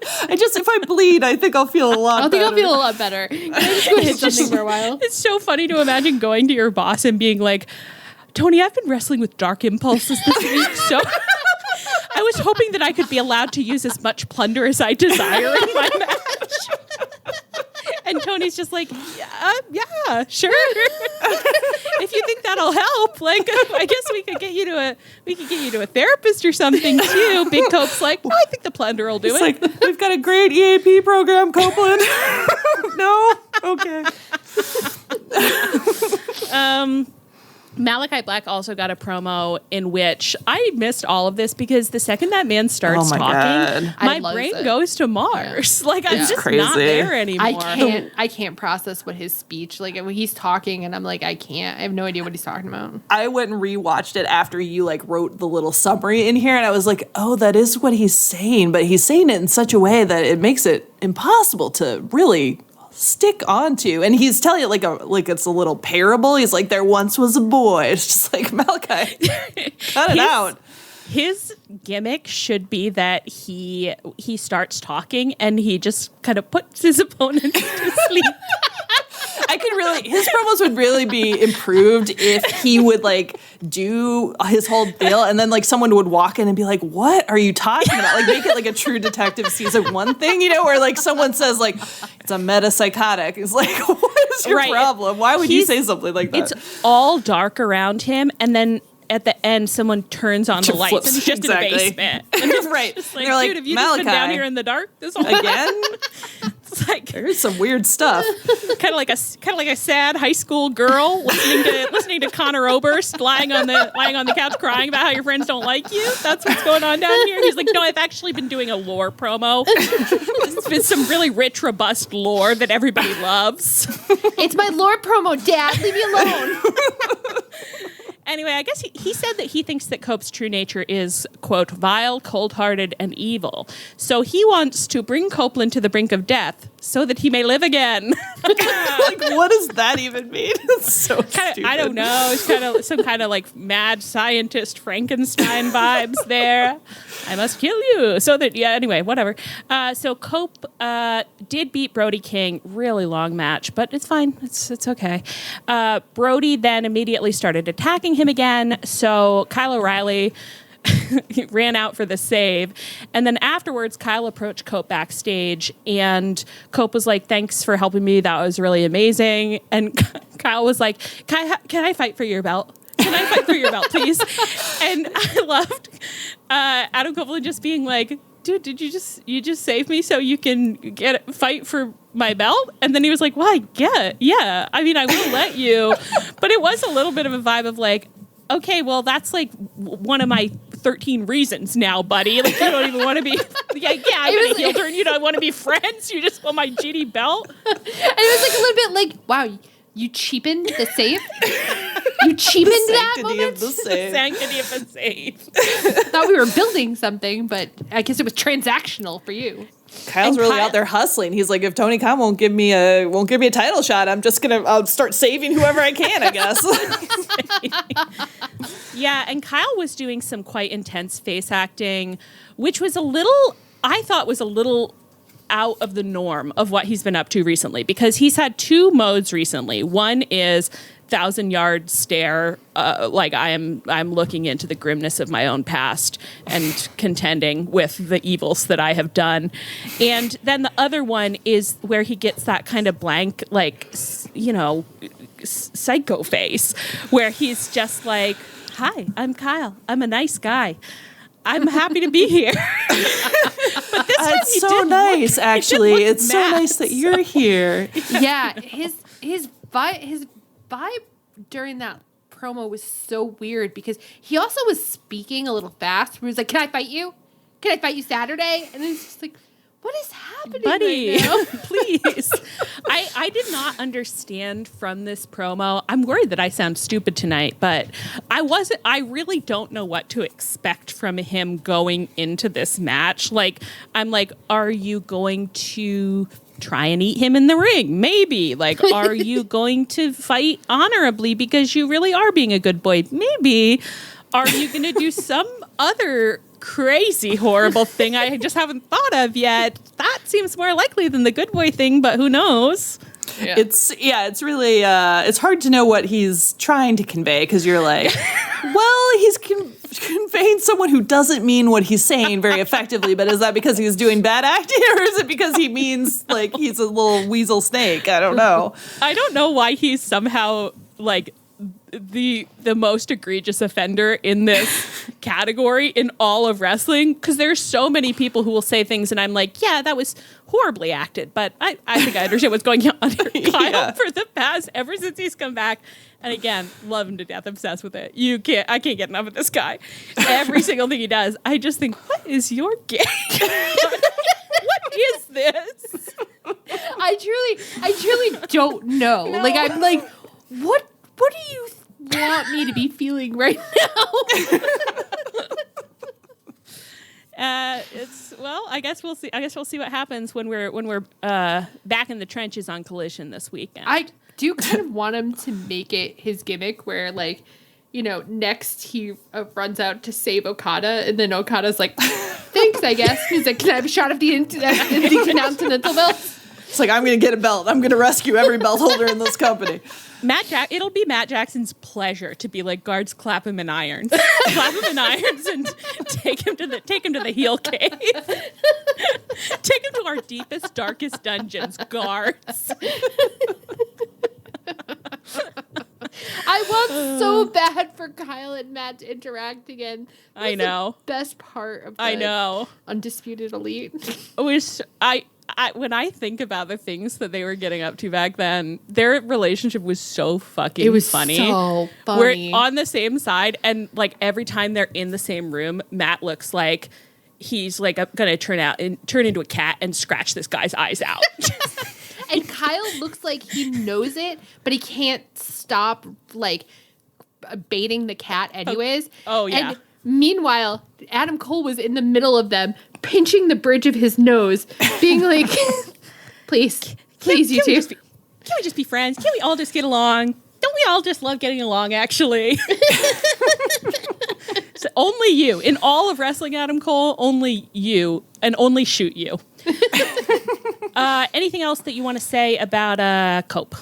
If I bleed, I think I'll feel a lot I think I'll better. feel a lot better. Can I just go hit something for a while? It's so funny to imagine going to your boss and being like, Tony, I've been wrestling with dark impulses this week, so I was hoping that I could be allowed to use as much plunder as I desire in my match. And Tony's just like, yeah, sure. If you think that'll help, like, I guess we could get you to a therapist or something too. Big Cope's like, I think the plunder will do It's it. like, we've got a great EAP program, Copeland. No? Okay. Malachi Black also got a promo in which I missed all of this because the second that man starts Oh my talking, God. my I loathe brain it. goes to Mars. Like, I'm It's just crazy. not there anymore. I can't process what his speech, like when he's talking and I'm like, I have no idea what he's talking about. I went and rewatched it after you like wrote the little summary in here, and I was like, oh, that is what he's saying, but he's saying it in such a way that it makes it impossible to really stick onto. And he's telling it like it's a little parable. He's like, there once was a boy. It's just like, Malachi, cut it out. His gimmick should be that he starts talking and he just kind of puts his opponent to sleep. His promos would really be improved if he would like do his whole deal and then like someone would walk in and be like, what are you talking about? Like make it like a True Detective season 1 thing, where like someone says like, it's a metapsychotic. It's like, what is your problem? Why would you say something like that? It's all dark around him, and then at the end, someone turns on the lights, and he's just in the basement. And it's right. just like, They're like, dude, have you just been down here in the dark this whole time? Again? It's like There's some weird stuff. kind of like a sad high school girl listening to Conor Oberst lying on the couch crying about how your friends don't like you. That's what's going on down here. He's like, no, I've actually been doing a lore promo. It's been some really rich, robust lore that everybody loves. It's my lore promo, Dad. Leave me alone. Anyway, I guess he said that he thinks that Cope's true nature is, quote, vile, cold-hearted, and evil. So he wants to bring Copeland to the brink of death so that he may live again. Like, what does that even mean? It's so stupid. I don't know. It's kind of some kind of like mad scientist Frankenstein vibes there. I must kill you. So that, yeah, anyway, whatever. So Cope did beat Brody King. Really long match, but it's fine. It's okay. Brody then immediately started attacking him again. So Kyle O'Reilly ran out for the save. And then afterwards, Kyle approached Cope backstage, and Cope was like, thanks for helping me. That was really amazing. And Kyle was like, can I fight for your belt? Can I fight for your belt, please? And I loved Adam Copeland just being like, dude, did you just save me so you can fight for my belt? And then he was like, well, yeah. I mean, I will let you. But it was a little bit of a vibe of like, okay, well, that's like one of my 13 reasons now, buddy. Like, you don't even want to be, I'm going to heel turn. You don't want to be friends. You just want my GD belt. And it was like a little bit like, wow, you cheapened the save? You cheapened that moment? Of the save. Sanctity of the save. Thought we were building something, but I guess it was transactional for you. Kyle's And really Kyle- out there hustling. He's like, if Tony Khan won't give me a title shot, I'll start saving whoever I can, I guess. Yeah, and Kyle was doing some quite intense face acting, which was I thought was a little out of the norm of what he's been up to recently, because he's had 2 modes recently. One is 1,000-yard stare, like I'm looking into the grimness of my own past and contending with the evils that I have done. And then the other one is where he gets that kind of blank, like, psycho face, where he's just like, hi, I'm Kyle. I'm a nice guy. I'm happy to be here. But this time It's so nice, actually. It's so mad. nice that you're here. Yeah, his vibe during that promo was so weird because he also was speaking a little fast. Where he was like, "Can I fight you? Can I fight you Saturday?" And then he's just like, "What is happening, buddy, right now?" please." I did not understand from this promo. I'm worried that I sound stupid tonight, but I really don't know what to expect from him going into this match. Like, I'm like, are you going to try and eat him in the ring? Maybe. Like, are you going to fight honorably because you really are being a good boy? Maybe. Are you going to do some other crazy horrible thing I just haven't thought of yet. That seems more likely than the good boy thing, but who knows? Yeah. It's really it's hard to know what he's trying to convey because you're like, well, he's conveying someone who doesn't mean what he's saying very effectively, but is that because he's doing bad acting or is it because he means like he's a little weasel snake? I don't know. I don't know why he's somehow like the most egregious offender in this category in all of wrestling, because there's so many people who will say things and I'm like, yeah, that was horribly acted, but I think I understand what's going on here. Kyle for the past ever since he's come back, and again, love him to death, obsessed with it. I can't get enough of this guy. Every single thing he does, I just think, what is your game? What is this? I truly don't know. No. Like I'm like, what do you want me to be feeling right now? I guess we'll see. I guess we'll see what happens when we're back in the trenches on Collision this weekend. I do kind of want him to make it his gimmick where, like, you know, next he runs out to save Okada, and then Okada's like, thanks, I guess. He's like, can I have a shot of the Intercontinental belt? It's like, I'm going to get a belt. I'm going to rescue every belt holder in this company. It'll be Matt Jackson's pleasure to be like, guards, clap him in irons. Clap him in irons and take him to the heel cave. Take him to our deepest, darkest dungeons, guards. I want so bad for Kyle and Matt to interact again. I know. The best part of the I know. Undisputed Elite. When I think about the things that they were getting up to back then, their relationship was so fucking It was funny. so funny. We're on the same side, and like every time they're in the same room, Matt looks like he's like gonna turn into a cat and scratch this guy's eyes out. And Kyle looks like he knows it, but he can't stop like baiting the cat anyways. Oh, yeah. And meanwhile, Adam Cole was in the middle of them, pinching the bridge of his nose, being like, please, you two. Can we just be friends? Can't we all just get along? Don't we all just love getting along, actually? So only you. In all of wrestling, Adam Cole, only you, and only shoot you. Anything else that you want to say about Cope?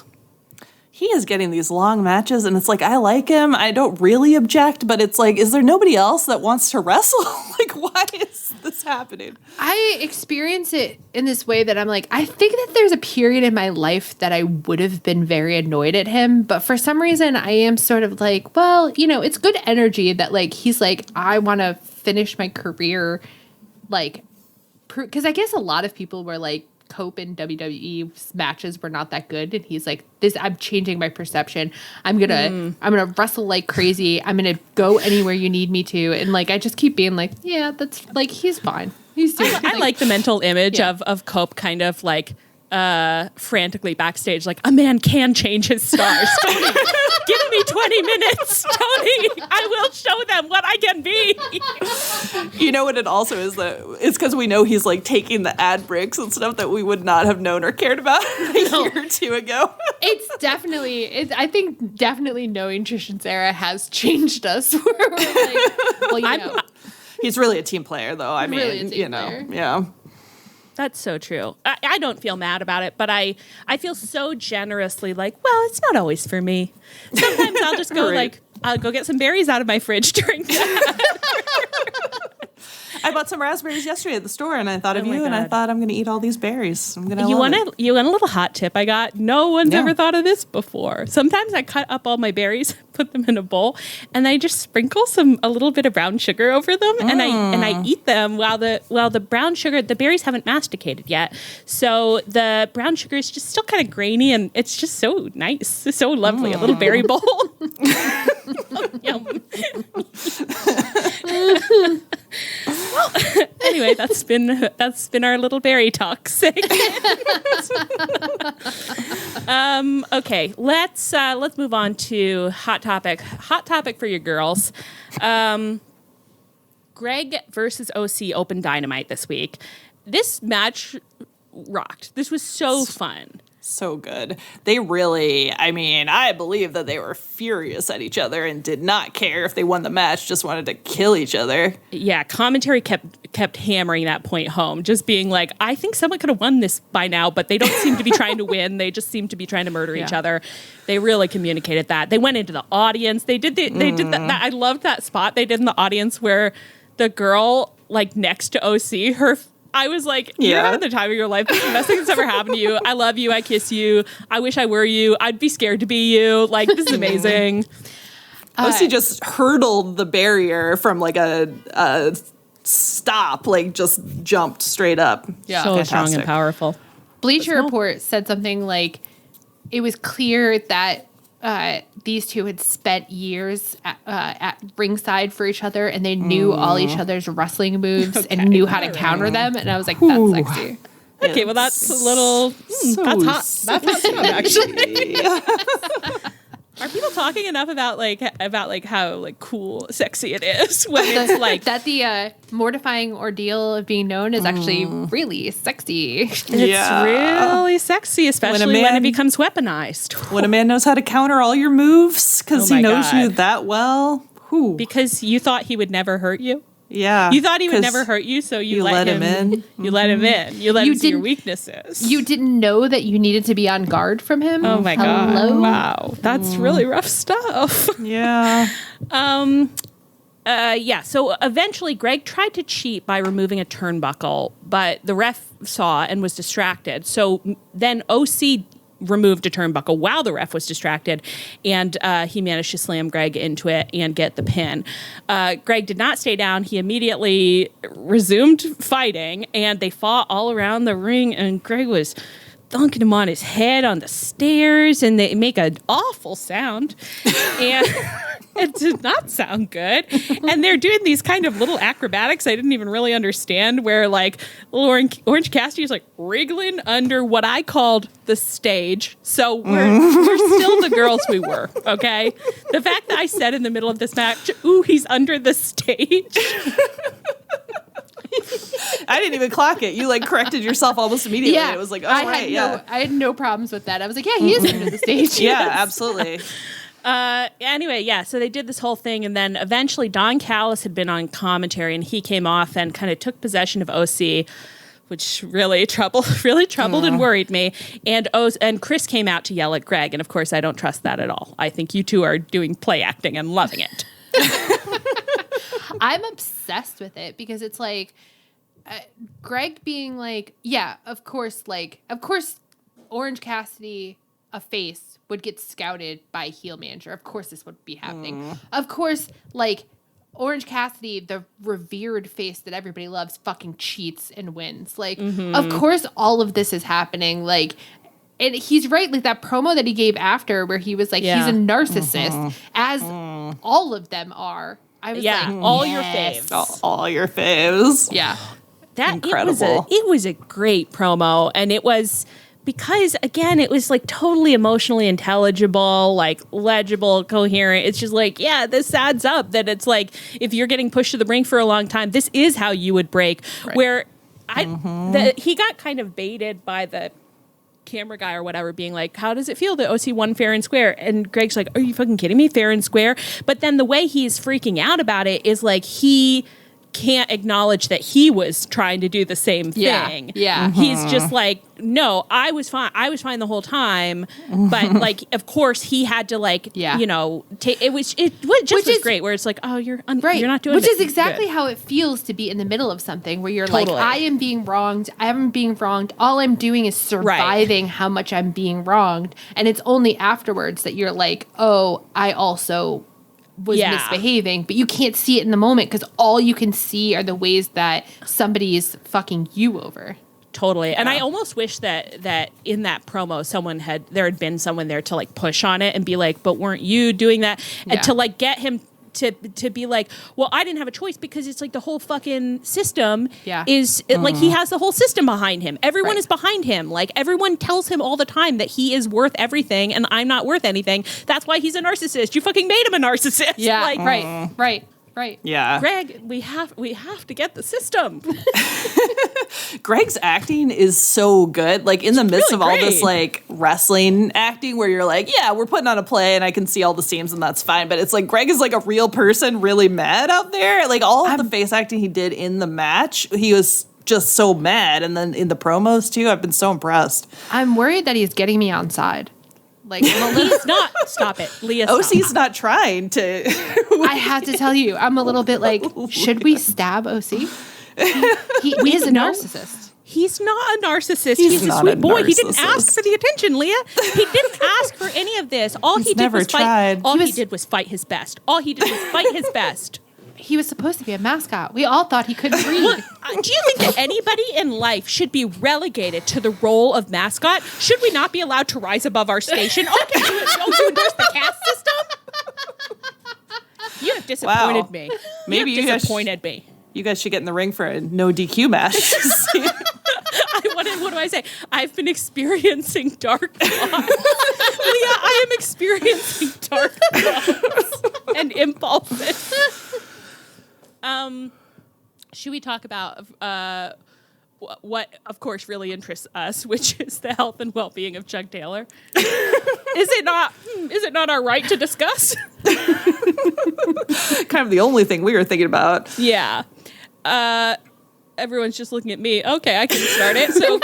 He is getting these long matches, and it's like, I like him. I don't really object, but it's like, is there nobody else that wants to wrestle? Like, why is this happening? I experience it in this way that I'm like, I think that there's a period in my life that I would have been very annoyed at him, but for some reason I am sort of like, well, you know, it's good energy that like, he's like, I want to finish my career, like, because I guess a lot of people were like, Cope in WWE matches were not that good, and he's like, "This, I'm changing my perception. I'm gonna wrestle like crazy. I'm gonna go anywhere you need me to." And like, I just keep being like, "Yeah, that's like he's fine. He's doing." I like the mental image of Cope kind of like frantically backstage, like, a man can change his stars. Tony, give me 20 minutes, Tony. I will show them what I can be. You know what it also is, that it's because we know he's like taking the ad breaks and stuff that we would not have known or cared about a year or two ago. It's definitely, I think definitely knowing Trish and Sarah has changed us. Where we're like, well, you know. He's really a team player, though. I mean, Really a team you know, player. yeah. That's so true. I don't feel mad about it, but I feel so generously like, well, it's not always for me. Sometimes I'll just go Right. I'll go get some berries out of my fridge during that. I bought some raspberries yesterday at the store, and I thought of Oh my you, and I God. thought, I'm going to eat all these berries. I'm going to You want a little hot tip I got? No one's Yeah. ever thought of this before. Sometimes I cut up all my berries, put them in a bowl, and I just sprinkle a little bit of brown sugar over them, and I eat them while the brown sugar, the berries haven't masticated yet. So the brown sugar is just still kind of grainy, and it's just so nice. It's so lovely. A little berry bowl. Yum. Well, anyway, that's been our little berry talk segment. Okay, let's move on to hot topic. Hot topic for your girls. Greg versus OC Open Dynamite this week. This match rocked. This was so fun. So good. They really, I mean, I believe that they were furious at each other and did not care if they won the match, just wanted to kill each other. Yeah, commentary kept hammering that point home, just being like, I think someone could have won this by now, but they don't seem to be trying to win. They just seem to be trying to murder each other. They really communicated that. They went into the audience. They did that. I loved that spot they did in the audience where the girl like next to OC, I was like, you're having the time of your life. This is the best thing that's ever happened to you. I love you. I kiss you. I wish I were you. I'd be scared to be you. Like, this is amazing. OC just hurdled the barrier from like a stop, like just jumped straight up. Yeah. So strong and Fantastic. powerful. Bleacher Report said something like, it was clear that these two had spent years at ringside for each other, and they knew all each other's wrestling moves and knew how to counter them. And I was like, that's sexy. Okay, well, that's a little... that's hot. That's hot stuff, actually. Are people talking enough about how like cool, sexy it is when it's like that the mortifying ordeal of being known is actually really sexy. it's really sexy, especially when it becomes weaponized. When a man knows how to counter all your moves because Oh he my knows you God. that well. Whew. Because you thought he would never hurt you. Yeah. You thought he would 'cause never hurt you, so you let him in. You let him in. You let You him see your didn't- weaknesses. You didn't know that you needed to be on guard from him. Oh my Hello? god! Wow, that's really rough stuff. Yeah. Yeah. So eventually, Greg tried to cheat by removing a turnbuckle, but the ref saw and was distracted. So then OC removed a turnbuckle while the ref was distracted, and he managed to slam Greg into it and get the pin. Greg did not stay down. He immediately resumed fighting, and they fought all around the ring, and Greg was thunking him on his head on the stairs, and they make an awful sound. And it did not sound good. And they're doing these kind of little acrobatics I didn't even really understand, where like Orange Cassidy is like wriggling under what I called the stage. So we're still the girls we were, okay? The fact that I said in the middle of this match, ooh, he's under the stage. I didn't even clock it. You like corrected yourself almost immediately. Yeah, It was like, oh, I right, yeah. had no problems with that. I was like, yeah, he is under the stage. Yeah, absolutely. Anyway, yeah, so they did this whole thing, and then eventually Don Callis had been on commentary, and he came off and kind of took possession of OC, which really troubled and worried me. And Chris came out to yell at Greg, and of course I don't trust that at all. I think you two are doing play acting and loving it. I'm obsessed with it because it's like Greg being like, yeah, of course, Orange Cassidy, a face, would get scouted by a heel manager. Of course this would be happening. Of course, like, Orange Cassidy, the revered face that everybody loves, fucking cheats and wins. Like, of course all of this is happening. Like, and he's right, like that promo that he gave after where he was like, he's a narcissist, as all of them are. I was like, all your yes. faves. All your faves. Yeah. Incredible. It was a great promo, and it was because again it was like totally emotionally intelligible, like legible, coherent. It's just like, yeah, this adds up that it's like if you're getting pushed to the brink for a long time, this is how you would break. Right. Where he got kind of baited by the camera guy or whatever being like, how does it feel that OC won fair and square? And Greg's like, are you fucking kidding me? Fair and square. But then the way he's freaking out about it is like he can't acknowledge that he was trying to do the same thing. Yeah. He's just like, no, I was fine. I was fine the whole time. But like, of course he had to like, you know, it was great where it's like, oh, you're not doing Which it. is exactly Good. how it feels to be in the middle of something where you're Totally. like, I am being wronged. All I'm doing is surviving how much I'm being wronged. And it's only afterwards that you're like, oh, I also was misbehaving, but you can't see it in the moment because all you can see are the ways that somebody is fucking you over. Totally. And I almost wish that in that promo there had been someone there to like push on it and be like, but weren't you doing that? And to like get him to be like, well, I didn't have a choice because it's like the whole fucking system is like he has the whole system behind him. Everyone is behind him. Like everyone tells him all the time that he is worth everything and I'm not worth anything. That's why he's a narcissist. You fucking made him a narcissist. Yeah. Like, Right. Right. Yeah. Greg, we have to get the system. Greg's acting is so good. Like in the midst really of all this great. like wrestling acting where you're like, yeah, we're putting on a play and I can see all the seams and that's fine. But it's like Greg is like a real person really mad out there. Like all of the face acting he did in the match, he was just so mad. And then in the promos too, I've been so impressed. I'm worried that he's getting me on side. Like, I'm a little, He's not. Stop it, Leah. Stop. OC's not trying to. I have to tell you, I'm a little bit like, should we stab OC? He is a know. narcissist. He's not a narcissist. He's a not sweet a boy. He didn't ask narcissist. for the attention, Leah. He didn't ask for any of this. All he did never was fight. tried. All he did was fight his best. All he did was fight his best. He was supposed to be a mascot. We all thought he couldn't read. Do you think that anybody in life should be relegated to the role of mascot? Should we not be allowed to rise above our station? Okay, you endorse the caste system? You have disappointed Wow. me. Maybe you you have guys disappointed me. You guys should get in the ring for a no DQ match. What do I say? I've been experiencing dark thoughts. Leah, I am experiencing dark thoughts and impulses. Should we talk about what, of course, really interests us, which is the health and well-being of Chuck Taylor? Is it not our right to discuss? Kind of the only thing we were thinking about. Yeah. Everyone's just looking at me. Okay, I can start it. So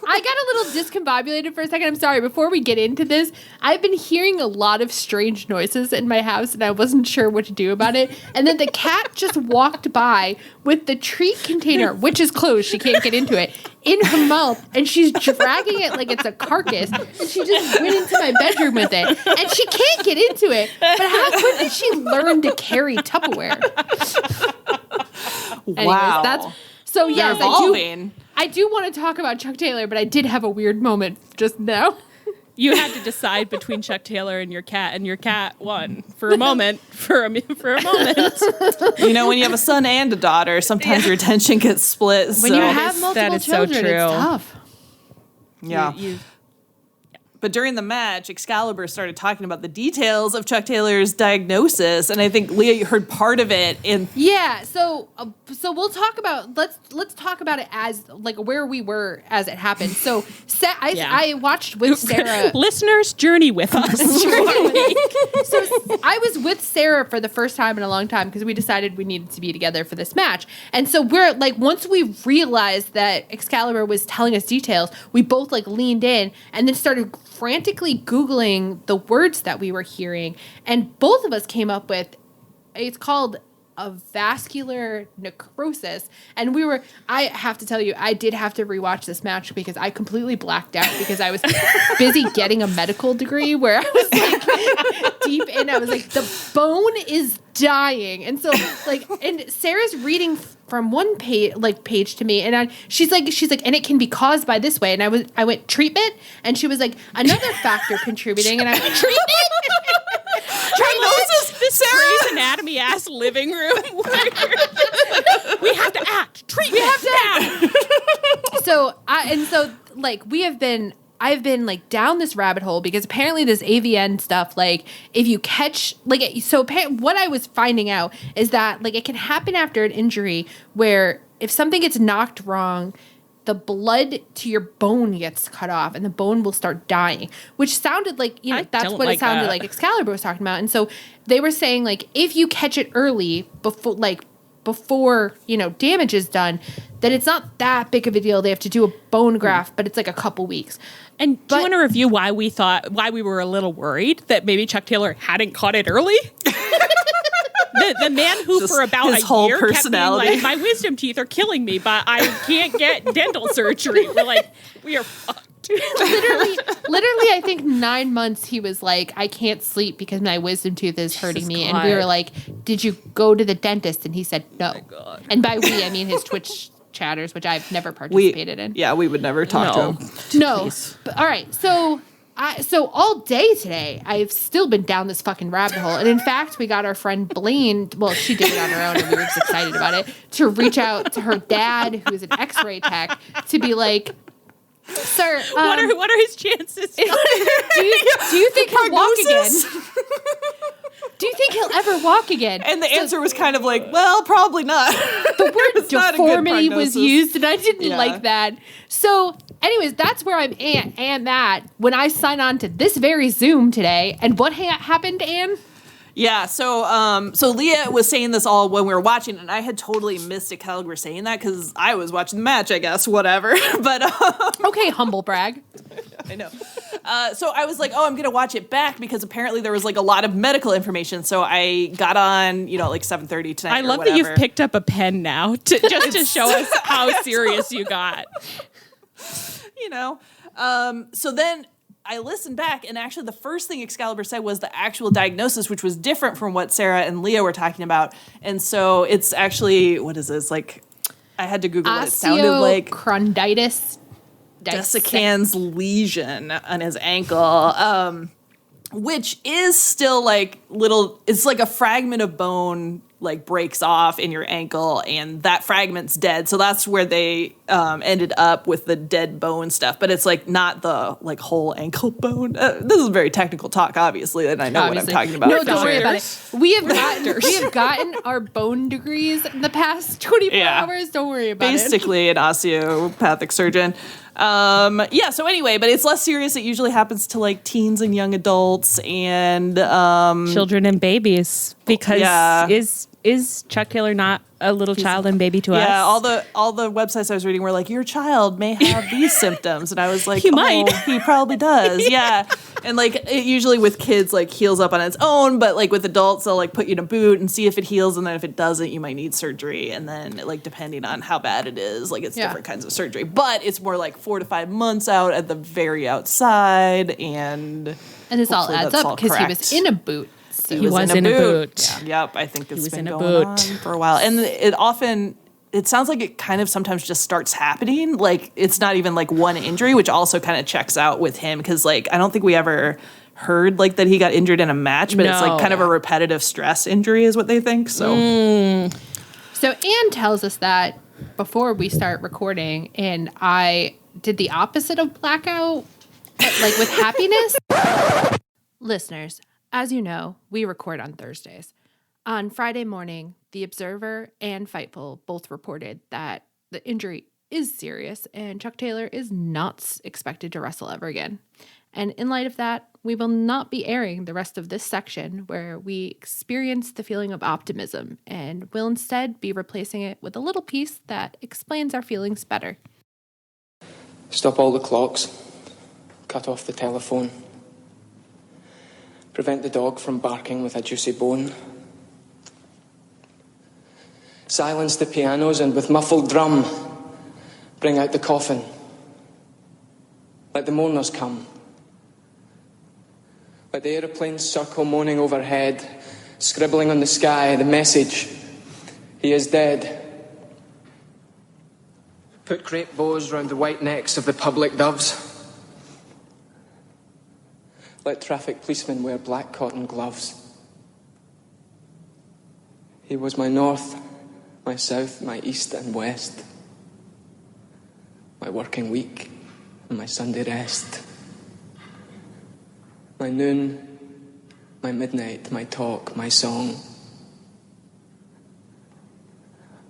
I got a little discombobulated for a second. I'm sorry. Before we get into this, I've been hearing a lot of strange noises in my house, and I wasn't sure what to do about it. And then the cat just walked by with the treat container, which is closed. She can't get into it, in her mouth, and she's dragging it like it's a carcass. And she just went into my bedroom with it, and she can't get into it. But when did she learn to carry Tupperware? Anyways, Wow. that's so. Yes, Evolving. I do want to talk about Chuck Taylor, but I did have a weird moment just now. you had to decide between Chuck Taylor and your cat won for a moment. For a moment. You know, when you have a son and a daughter, sometimes your attention gets split. When so. you have multiple that is so children, true. it's tough. Yeah. But during the match, Excalibur started talking about the details of Chuck Taylor's diagnosis, and I think Leah, you heard part of it in. Yeah, so we'll talk about let's talk about it as like where we were as it happened. So I watched with Sarah. Listeners, journey with us. So I was with Sarah for the first time in a long time because we decided we needed to be together for this match. And so we're like, once we realized that Excalibur was telling us details, we both like leaned in and then started frantically Googling the words that we were hearing. And both of us came up with, it's called a vascular necrosis. And I have to tell you, I did have to rewatch this match because I completely blacked out because I was busy getting a medical degree where I was like deep in. I was like, the bone is dying. And so like, and Sarah's reading from one page to me, and she's like, and it can be caused by this way. And I went treatment, and she was like, another factor contributing, and I went treatment. This Grey's Anatomy ass living room. We have to act. Treat. We have to act. So I've been like down this rabbit hole because apparently this AVN stuff, like if you catch what I was finding out is that like it can happen after an injury where if something gets knocked wrong, the blood to your bone gets cut off and the bone will start dying, which sounded like, that's what it sounded like Excalibur was talking about. And so they were saying like, if you catch it early before damage is done, then it's not that big of a deal. They have to do a bone graft, but it's like a couple weeks. And do you want to review why we were a little worried that maybe Chuck Taylor hadn't caught it early? The man who Just for about his a whole year personality. kept being like, my wisdom teeth are killing me, but I can't get dental surgery. We're like, we are fucked. Literally, I think 9 months he was like, I can't sleep because my wisdom tooth is hurting me. God. And we were like, did you go to the dentist? And he said no. God. And by we, I mean his Twitch chatters, which I've never participated in. Yeah, we would never talk to him. No. But, all right. So all day today, I've still been down this fucking rabbit hole. And in fact, we got our friend Blaine, well, she did it on her own and we were just excited about it, to reach out to her dad, who is an x-ray tech, to be like, sir, what are his chances? do you think he'll walk again? Do you think he'll ever ever walk again? And the answer was kind of like, well, probably not. The word It's not a good deformity was prognosis. used, and I didn't Yeah. like that. So, anyways, that's where I'm at, and that when I sign on to this very Zoom today, and what happened, Anne? Yeah, so Leah was saying this all when we were watching, and I had totally missed Excalibur saying that because I was watching the match, I guess, whatever. But Okay, humble brag. I know. So I was like, oh, I'm gonna watch it back because apparently there was like a lot of medical information. So I got on, like 7:30 tonight. I or love that whatever. you've picked up a pen now just to show us how serious you got. So then I listened back, and actually the first thing Excalibur said was the actual diagnosis, which was different from what Sarah and Leah were talking about. And so it's actually, what is this? Like, I had to Google what it sounded like. Osteochondritis Dissecans lesion on his ankle, which is still like it's like a fragment of bone like breaks off in your ankle, and that fragment's dead. So that's where they ended up with the dead bone stuff. But it's like not the like whole ankle bone. This is very technical talk, obviously, and I know what I'm talking about. No, don't worry about it. Doctors. We have gotten our bone degrees in the past 24 Yeah. hours. Don't worry about it. Basically an osteopathic surgeon. So anyway, but it's less serious. It usually happens to like teens and young adults, and Children and babies, because Yeah. is Chuck Taylor not a little child and baby to us? yeah, all the websites I was reading were like, your child may have these symptoms, and I was like, He might. he probably does, yeah. And like it usually with kids like heals up on its own, but like with adults they'll like put you in a boot and see if it heals, and then if it doesn't, you might need surgery, and then like depending on how bad it is, like it's Yeah. different kinds of surgery, but it's more like 4 to 5 months out at the very outside, and And this all hopefully adds that's up all because he was correct. in a boot. So He was in a boot. Yeah. Yep, I think it's was been in a going boot. on for a while, and it sounds like it kind of sometimes just starts happening. Like it's not even like one injury, which also kind of checks out with him because like I don't think we ever heard like that he got injured in a match, but it's No. like kind of a repetitive stress injury is what they think. So So Anne tells us that before we start recording, and I did the opposite of blackout, like with happiness. Listeners, as you know, we record on Thursdays. On Friday morning, The Observer and Fightful both reported that the injury is serious and Chuck Taylor is not expected to wrestle ever again. And in light of that, we will not be airing the rest of this section where we experience the feeling of optimism, and will instead be replacing it with a little piece that explains our feelings better. Stop all the clocks. Cut off the telephone. Prevent the dog from barking with a juicy bone. Silence the pianos and with muffled drum, bring out the coffin. Let the mourners come. Let the aeroplanes circle moaning overhead, scribbling on the sky the message, he is dead. Put crepe bows round the white necks of the public doves. Let traffic policemen wear black cotton gloves. He was my north, my south, my east and west, my working week and my Sunday rest, my noon, my midnight, my talk, my song.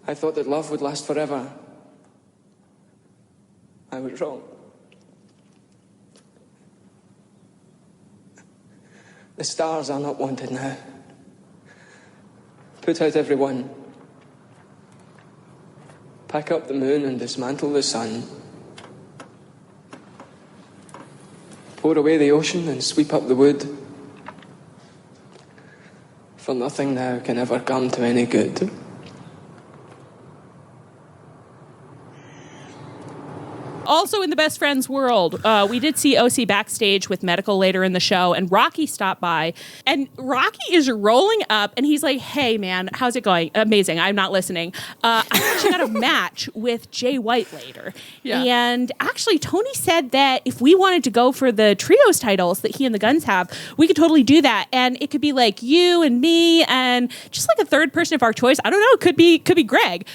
I thought that love would last forever. I was wrong. The stars are not wanted now. Put out everyone. Pack up the moon and dismantle the sun. Pour away the ocean and sweep up the wood. For nothing now can ever come to any good. Also in the Best Friends world, we did see OC backstage with medical later in the show, and Rocky stopped by, and Rocky is rolling up, and he's like, hey, man, how's it going? Amazing. I'm not listening. I actually got a match with Jay White later. Yeah. And actually, Tony said that if we wanted to go for the trios titles that he and the Guns have, we could totally do that. And it could be like you and me and just like a third person of our choice. I don't know. Could be Greg.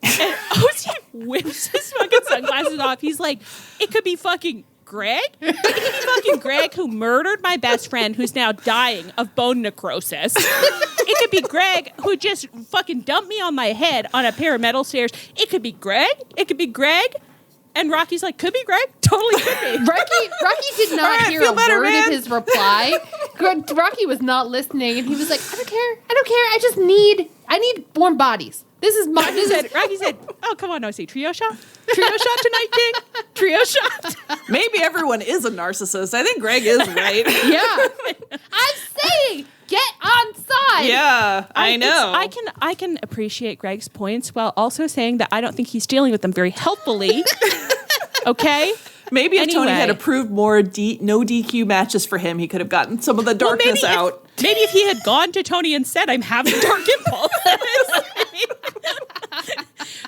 And OC whips his fucking sunglasses off. He's like, it could be fucking Greg. It could be fucking Greg who murdered my best friend who's now dying of bone necrosis. It could be Greg who just fucking dumped me on my head on a pair of metal stairs. It could be Greg. It could be Greg. And Rocky's like, could be Greg. Totally could be. Rocky did not right, hear feel a better, word man. of his reply. Rocky was not listening, and he was like, I don't care. I need warm bodies. This is my. Rocky said, oh, come on, OC. Trio shot? Trio shot tonight, King? Trio shot? Maybe everyone is a narcissist. I think Greg is right. Yeah. I'm saying, get on side. Yeah, I know. I can appreciate Greg's points while also saying that I don't think he's dealing with them very helpfully. Okay? Maybe if Tony Anyway. had approved more no DQ matches for him, he could have gotten some of the darkness out. Maybe if he had gone to Tony and said, I'm having dark impulses.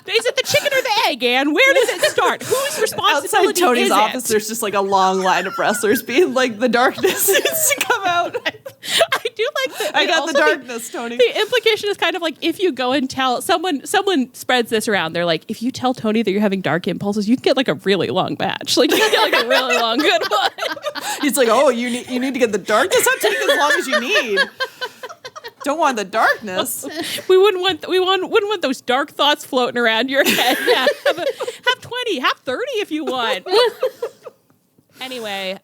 Is it the chicken or the egg, Ann? Where does it start? Whose responsibility Outside Tony's is office, it? there's just like a long line of wrestlers being like, the darkness needs to come out. I do like that. I got also the darkness, Tony. The implication is kind of like if you go and tell someone spreads this around, they're like, if you tell Tony that you're having dark impulses, you can get like a really long match. Like you can get like a really long good one. He's like, oh, you need to get the darkness out. Take as long as you need. Don't want the darkness. We wouldn't want those dark thoughts floating around your head. Yeah, have 20, have 30 if you want. Anyway,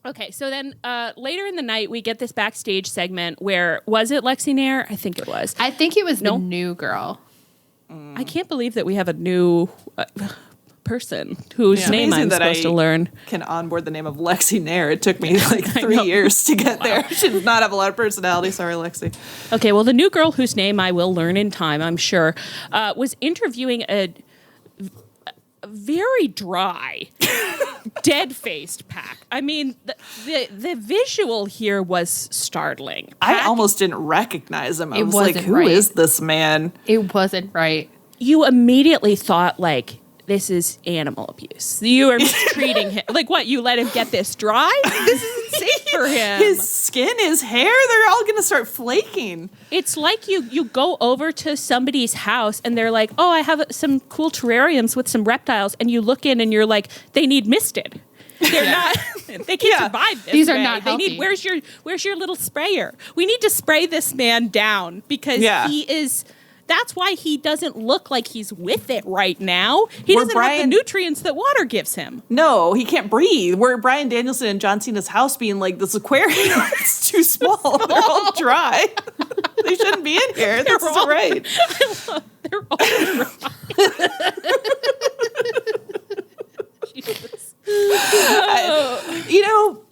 okay, so then later in the night we get this backstage segment where was it Lexi Nair? I think it was. I think it was the new girl. I can't believe that we have a new person whose name I'm Amazing that supposed to learn. Can onboard the name of Lexi Nair. It took me like 3 years to get there. She does not have a lot of personality. Sorry, Lexi. Okay, well, the new girl whose name I will learn in time, I'm sure, was interviewing a very dry, dead-faced Pac. I mean, the visual here was startling. I almost didn't recognize him. I It was like, wasn't who right. is this man? It wasn't right. You immediately thought, like, this is animal abuse. You are mistreating him. Like, what, you let him get this dry? This isn't safe for him. His skin, his hair, they're all going to start flaking. It's like you go over to somebody's house and they're like, oh, I have some cool terrariums with some reptiles. And you look in and you're like, they need misted. They're not. They can't survive this. These are way. not They need. healthy. Where's your little sprayer? We need to spray this man down because he is. That's why he doesn't look like he's with it right now. He doesn't have the nutrients that water gives him. No, he can't breathe. We're at Bryan Danielson and John Cena's house being like, this aquarium is too small. They're all dry. They shouldn't be in here. This isn't right. They're all dry. Jesus.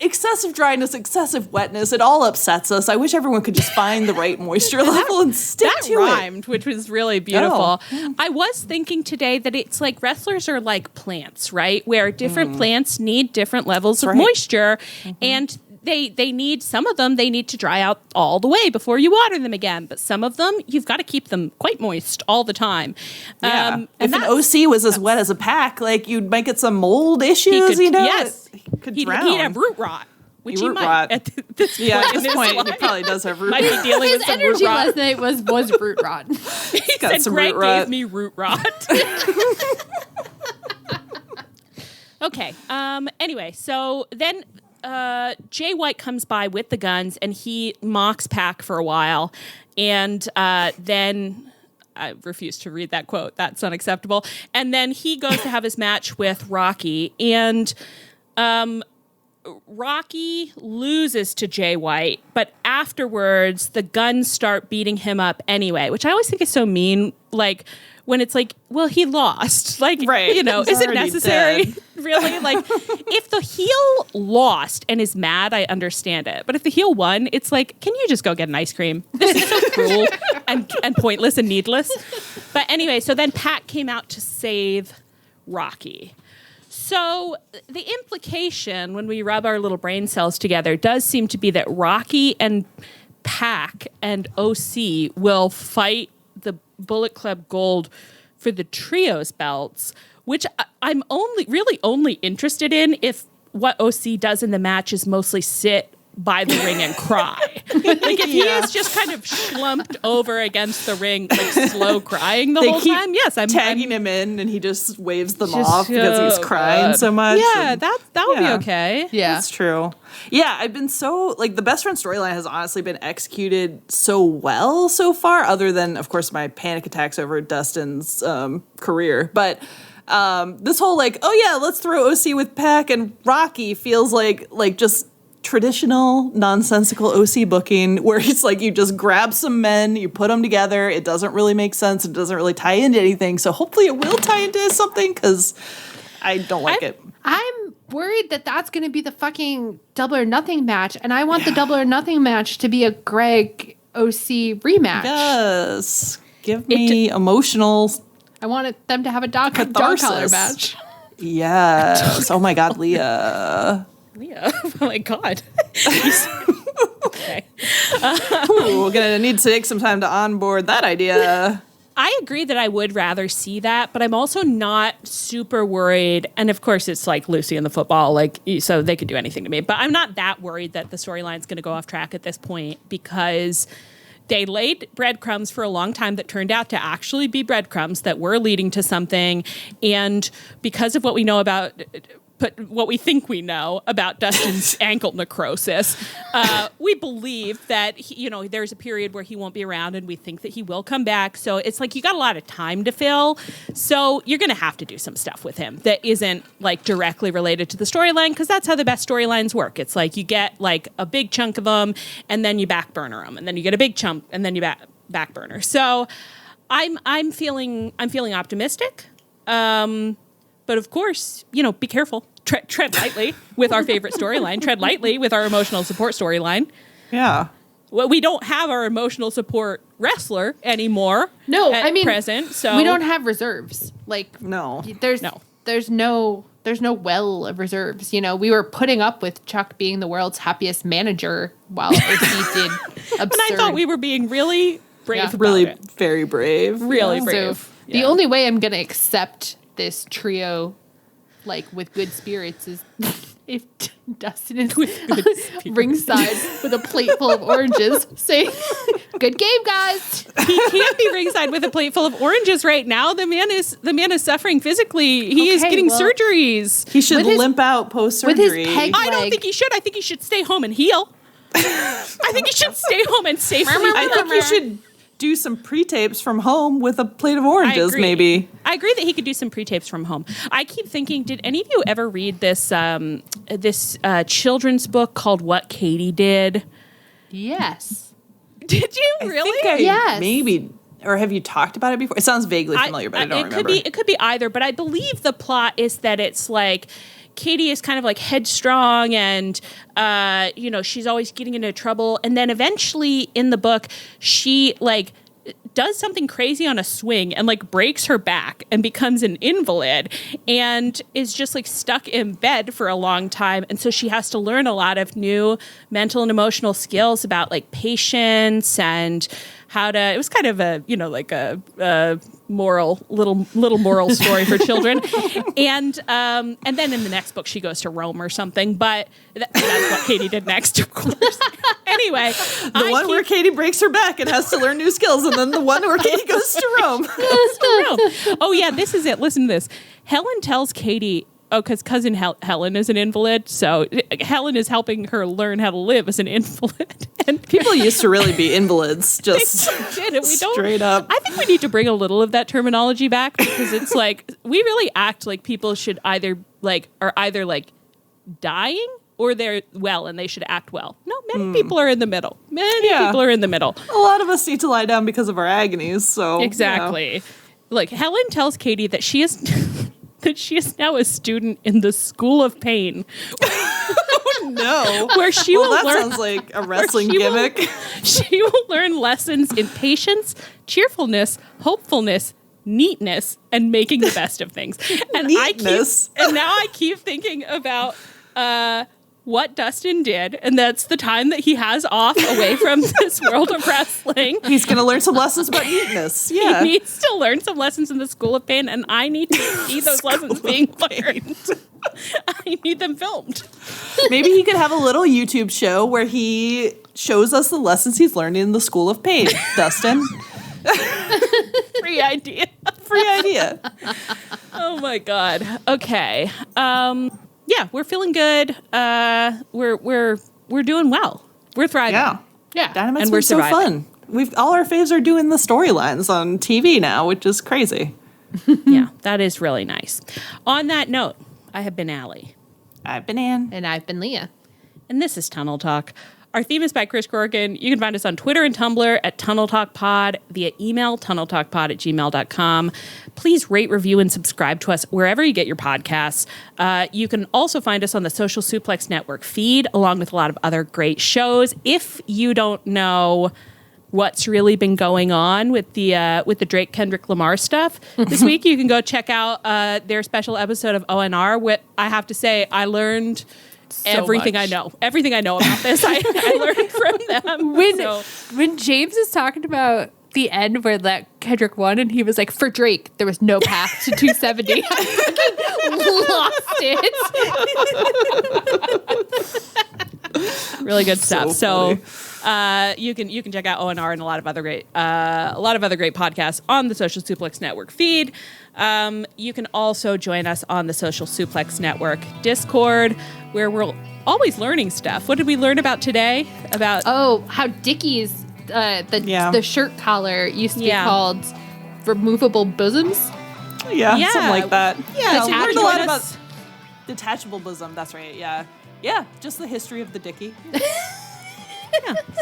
Excessive dryness, excessive wetness, it all upsets us. I wish everyone could just find the right moisture level and stick That to rhymed, which was really beautiful. Oh. I was thinking today that it's like wrestlers are like plants, right? Where different plants need different levels of right. moisture, and they need, some of them they need to dry out all the way before you water them again, but some of them you've got to keep them quite moist all the time. Yeah. And If an that's- OC was as wet as a Pac, like you might get some mold issues, yes, He could he'd drown. have root rot, which he Root might rot. at this point. Yeah, at in this his point, life. he probably does have root Might be rot. dealing His with some energy root rot. last night was root rot. He got said, some Greg root rot." gave me root rot. Okay. Anyway, so then Jay White comes by with the guns and he mocks Pac for a while. And then I refuse to read that quote. That's unacceptable. And then he goes to have his match with Rocky. And Rocky loses to Jay White, but afterwards the guns start beating him up anyway, which I always think is so mean. Like when it's like, well, he lost. Like, Right. you know, He's is it already necessary? dead. Really? Like if the heel lost and is mad, I understand it. But if the heel won, it's like, can you just go get an ice cream? This is so cruel and pointless and needless. But anyway, so then Pat came out to save Rocky. So the implication when we rub our little brain cells together does seem to be that Rocky and Pac and OC will fight the Bullet Club Gold for the trios belts, which I'm only interested in if what OC does in the match is mostly sit by the ring and cry. Like if he is just kind of slumped over against the ring, like slow crying the whole keep time, yes, I'm tagging him in, and he just waves them Just off because he's so crying good. so much. Yeah, and- that would be yeah. okay. Yeah. That's true. Yeah, I've been so, like, the best friend storyline has honestly been executed so well so far, other than, of course, my panic attacks over Dustin's career. But this whole, like, oh yeah, let's throw OC with Pac and Rocky feels like just traditional nonsensical OC booking where it's like you just grab some men, you put them together, it doesn't really make sense, it doesn't really tie into anything. So hopefully it will tie into something, because I don't like it. I'm worried that that's going to be the fucking Double or Nothing match, and I want the Double or Nothing match to be a Greg OC rematch. Yes. Give me emotional. I wanted them to have a dog collar Catharsis. match. Yes. Oh my God, Leah. Yeah. Oh my God. Okay. Ooh, we're gonna need to take some time to onboard that idea. I agree that I would rather see that, but I'm also not super worried. And of course, it's like Lucy in the football, like, so they could do anything to me. But I'm not that worried that the storyline's going to go off track at this point, because they laid breadcrumbs for a long time that turned out to actually be breadcrumbs that were leading to something. And because of what we know about, but what we think we know about Dustin's ankle necrosis, we believe that there's a period where he won't be around, and we think that he will come back. So it's like you got a lot of time to fill. So you're going to have to do some stuff with him that isn't like directly related to the storyline, because that's how the best storylines work. It's like you get like a big chunk of them, and then you back burner them, and then you get a big chunk, and then you back burner. So I'm feeling optimistic. But of course, be careful. Tread lightly with our favorite storyline. Tread lightly with our emotional support storyline. Yeah. Well, we don't have our emotional support wrestler anymore. No, at I mean, present. So we don't have reserves. Like, No. there's No. no well of reserves. We were putting up with Chuck being the world's happiest manager while OC did absurd. And I thought we were being really brave Yeah. about Really it. very brave. Really Yeah. brave. So Yeah. the only way I'm gonna accept this trio, like with good spirits, is if Dustin is ringside with a plate full of oranges, saying, "Good game, guys." He can't be ringside with a plate full of oranges right now. The man is suffering physically. He is Okay, getting well- surgeries. He should With his- limp out post with his surgery. peg- I don't Like- think he should. I think he should stay home and heal. I think he should stay home and safely. I think he should do some pre-tapes from home with a plate of oranges, agree. maybe. I agree that he could do some pre-tapes from home. I keep thinking, did any of you ever read this children's book called What Katie Did? Yes. Did you I really? think I Yes. maybe, or have you talked about it before? It sounds vaguely familiar, but I don't remember. It could be either, but I believe the plot is that it's like Katie is kind of like headstrong, and she's always getting into trouble, and then eventually in the book she like does something crazy on a swing and like breaks her back and becomes an invalid and is just like stuck in bed for a long time. And so she has to learn a lot of new mental and emotional skills about like patience and how to, it was kind of a, like a moral, little moral story for children. And then in the next book, she goes to Rome or something, but that's what Katie did next, of course. Anyway. The one where Katie breaks her back and has to learn new skills, and then the one where Katie goes to Rome. Oh yeah, this is it. Listen to this. Helen tells Katie, because cousin Helen is an invalid, so Helen is helping her learn how to live as an invalid. And People used to really be invalids, just did it. We don't. straight up. I think we need to bring a little of that terminology back, because it's like we really act like people should either dying or they're well and they should act well. No, many people are in the middle. Many Yeah. people are in the middle. A lot of us need to lie down because of our agonies, so Exactly. Like Helen tells Katie that she is that she is now a student in the School of Pain, No. where she Well, will that learn sounds like a wrestling she will- gimmick. she will learn lessons in patience, cheerfulness, hopefulness, neatness, and making the best of things. And Neatness. now I keep thinking about what Dustin did, and that's the time that he has off away from this world of wrestling. He's going to learn some lessons about neatness. Yeah. He needs to learn some lessons in the School of Pain, and I need to see those lessons being learned. I need them filmed. Maybe he could have a little YouTube show where he shows us the lessons he's learned in the School of Pain. Dustin, Free idea. free idea. Oh my God. Okay. Yeah, we're feeling good. We're doing well. We're thriving. Yeah. Yeah. Dynamite's And we're been so surviving. fun. All our faves are doing the storylines on TV now, which is crazy. Yeah, that is really nice. On that note, I have been Allie. I've been Ann. And I've been Leah. And this is Tunnel Talk. Our theme is by Chris Corrigan. You can find us on Twitter and Tumblr at Tunnel Talk Pod, via email, tunneltalkpod@gmail.com. Please rate, review, and subscribe to us wherever you get your podcasts. You can also find us on the Social Suplex Network feed, along with a lot of other great shows. If you don't know what's really been going on with the Drake Kendrick Lamar stuff this week, you can go check out their special episode of ONR. What I have to say, I learned everything much. I know. Everything I know about this, I learned from them. When James was talking about the end where that Kendrick won, and he was like, for Drake, there was no path to 270. I fucking lost it. Really good stuff. So funny. you can check out ONR and a lot of other great podcasts on the Social Suplex Network feed. You can also join us on the Social Suplex Network Discord, where we're always learning stuff. What did we learn about today? About How Dickies, Yeah. the shirt collar used to be Yeah. called removable bosoms. Yeah, Yeah. something like that. Yeah, we learned a lot join about us. detachable bosom. That's right. Yeah. Yeah, just the history of the Dickie.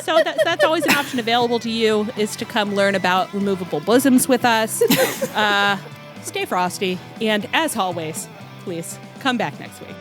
So that's always an option available to you, is to come learn about removable bosoms with us. Stay frosty, and as always, please come back next week.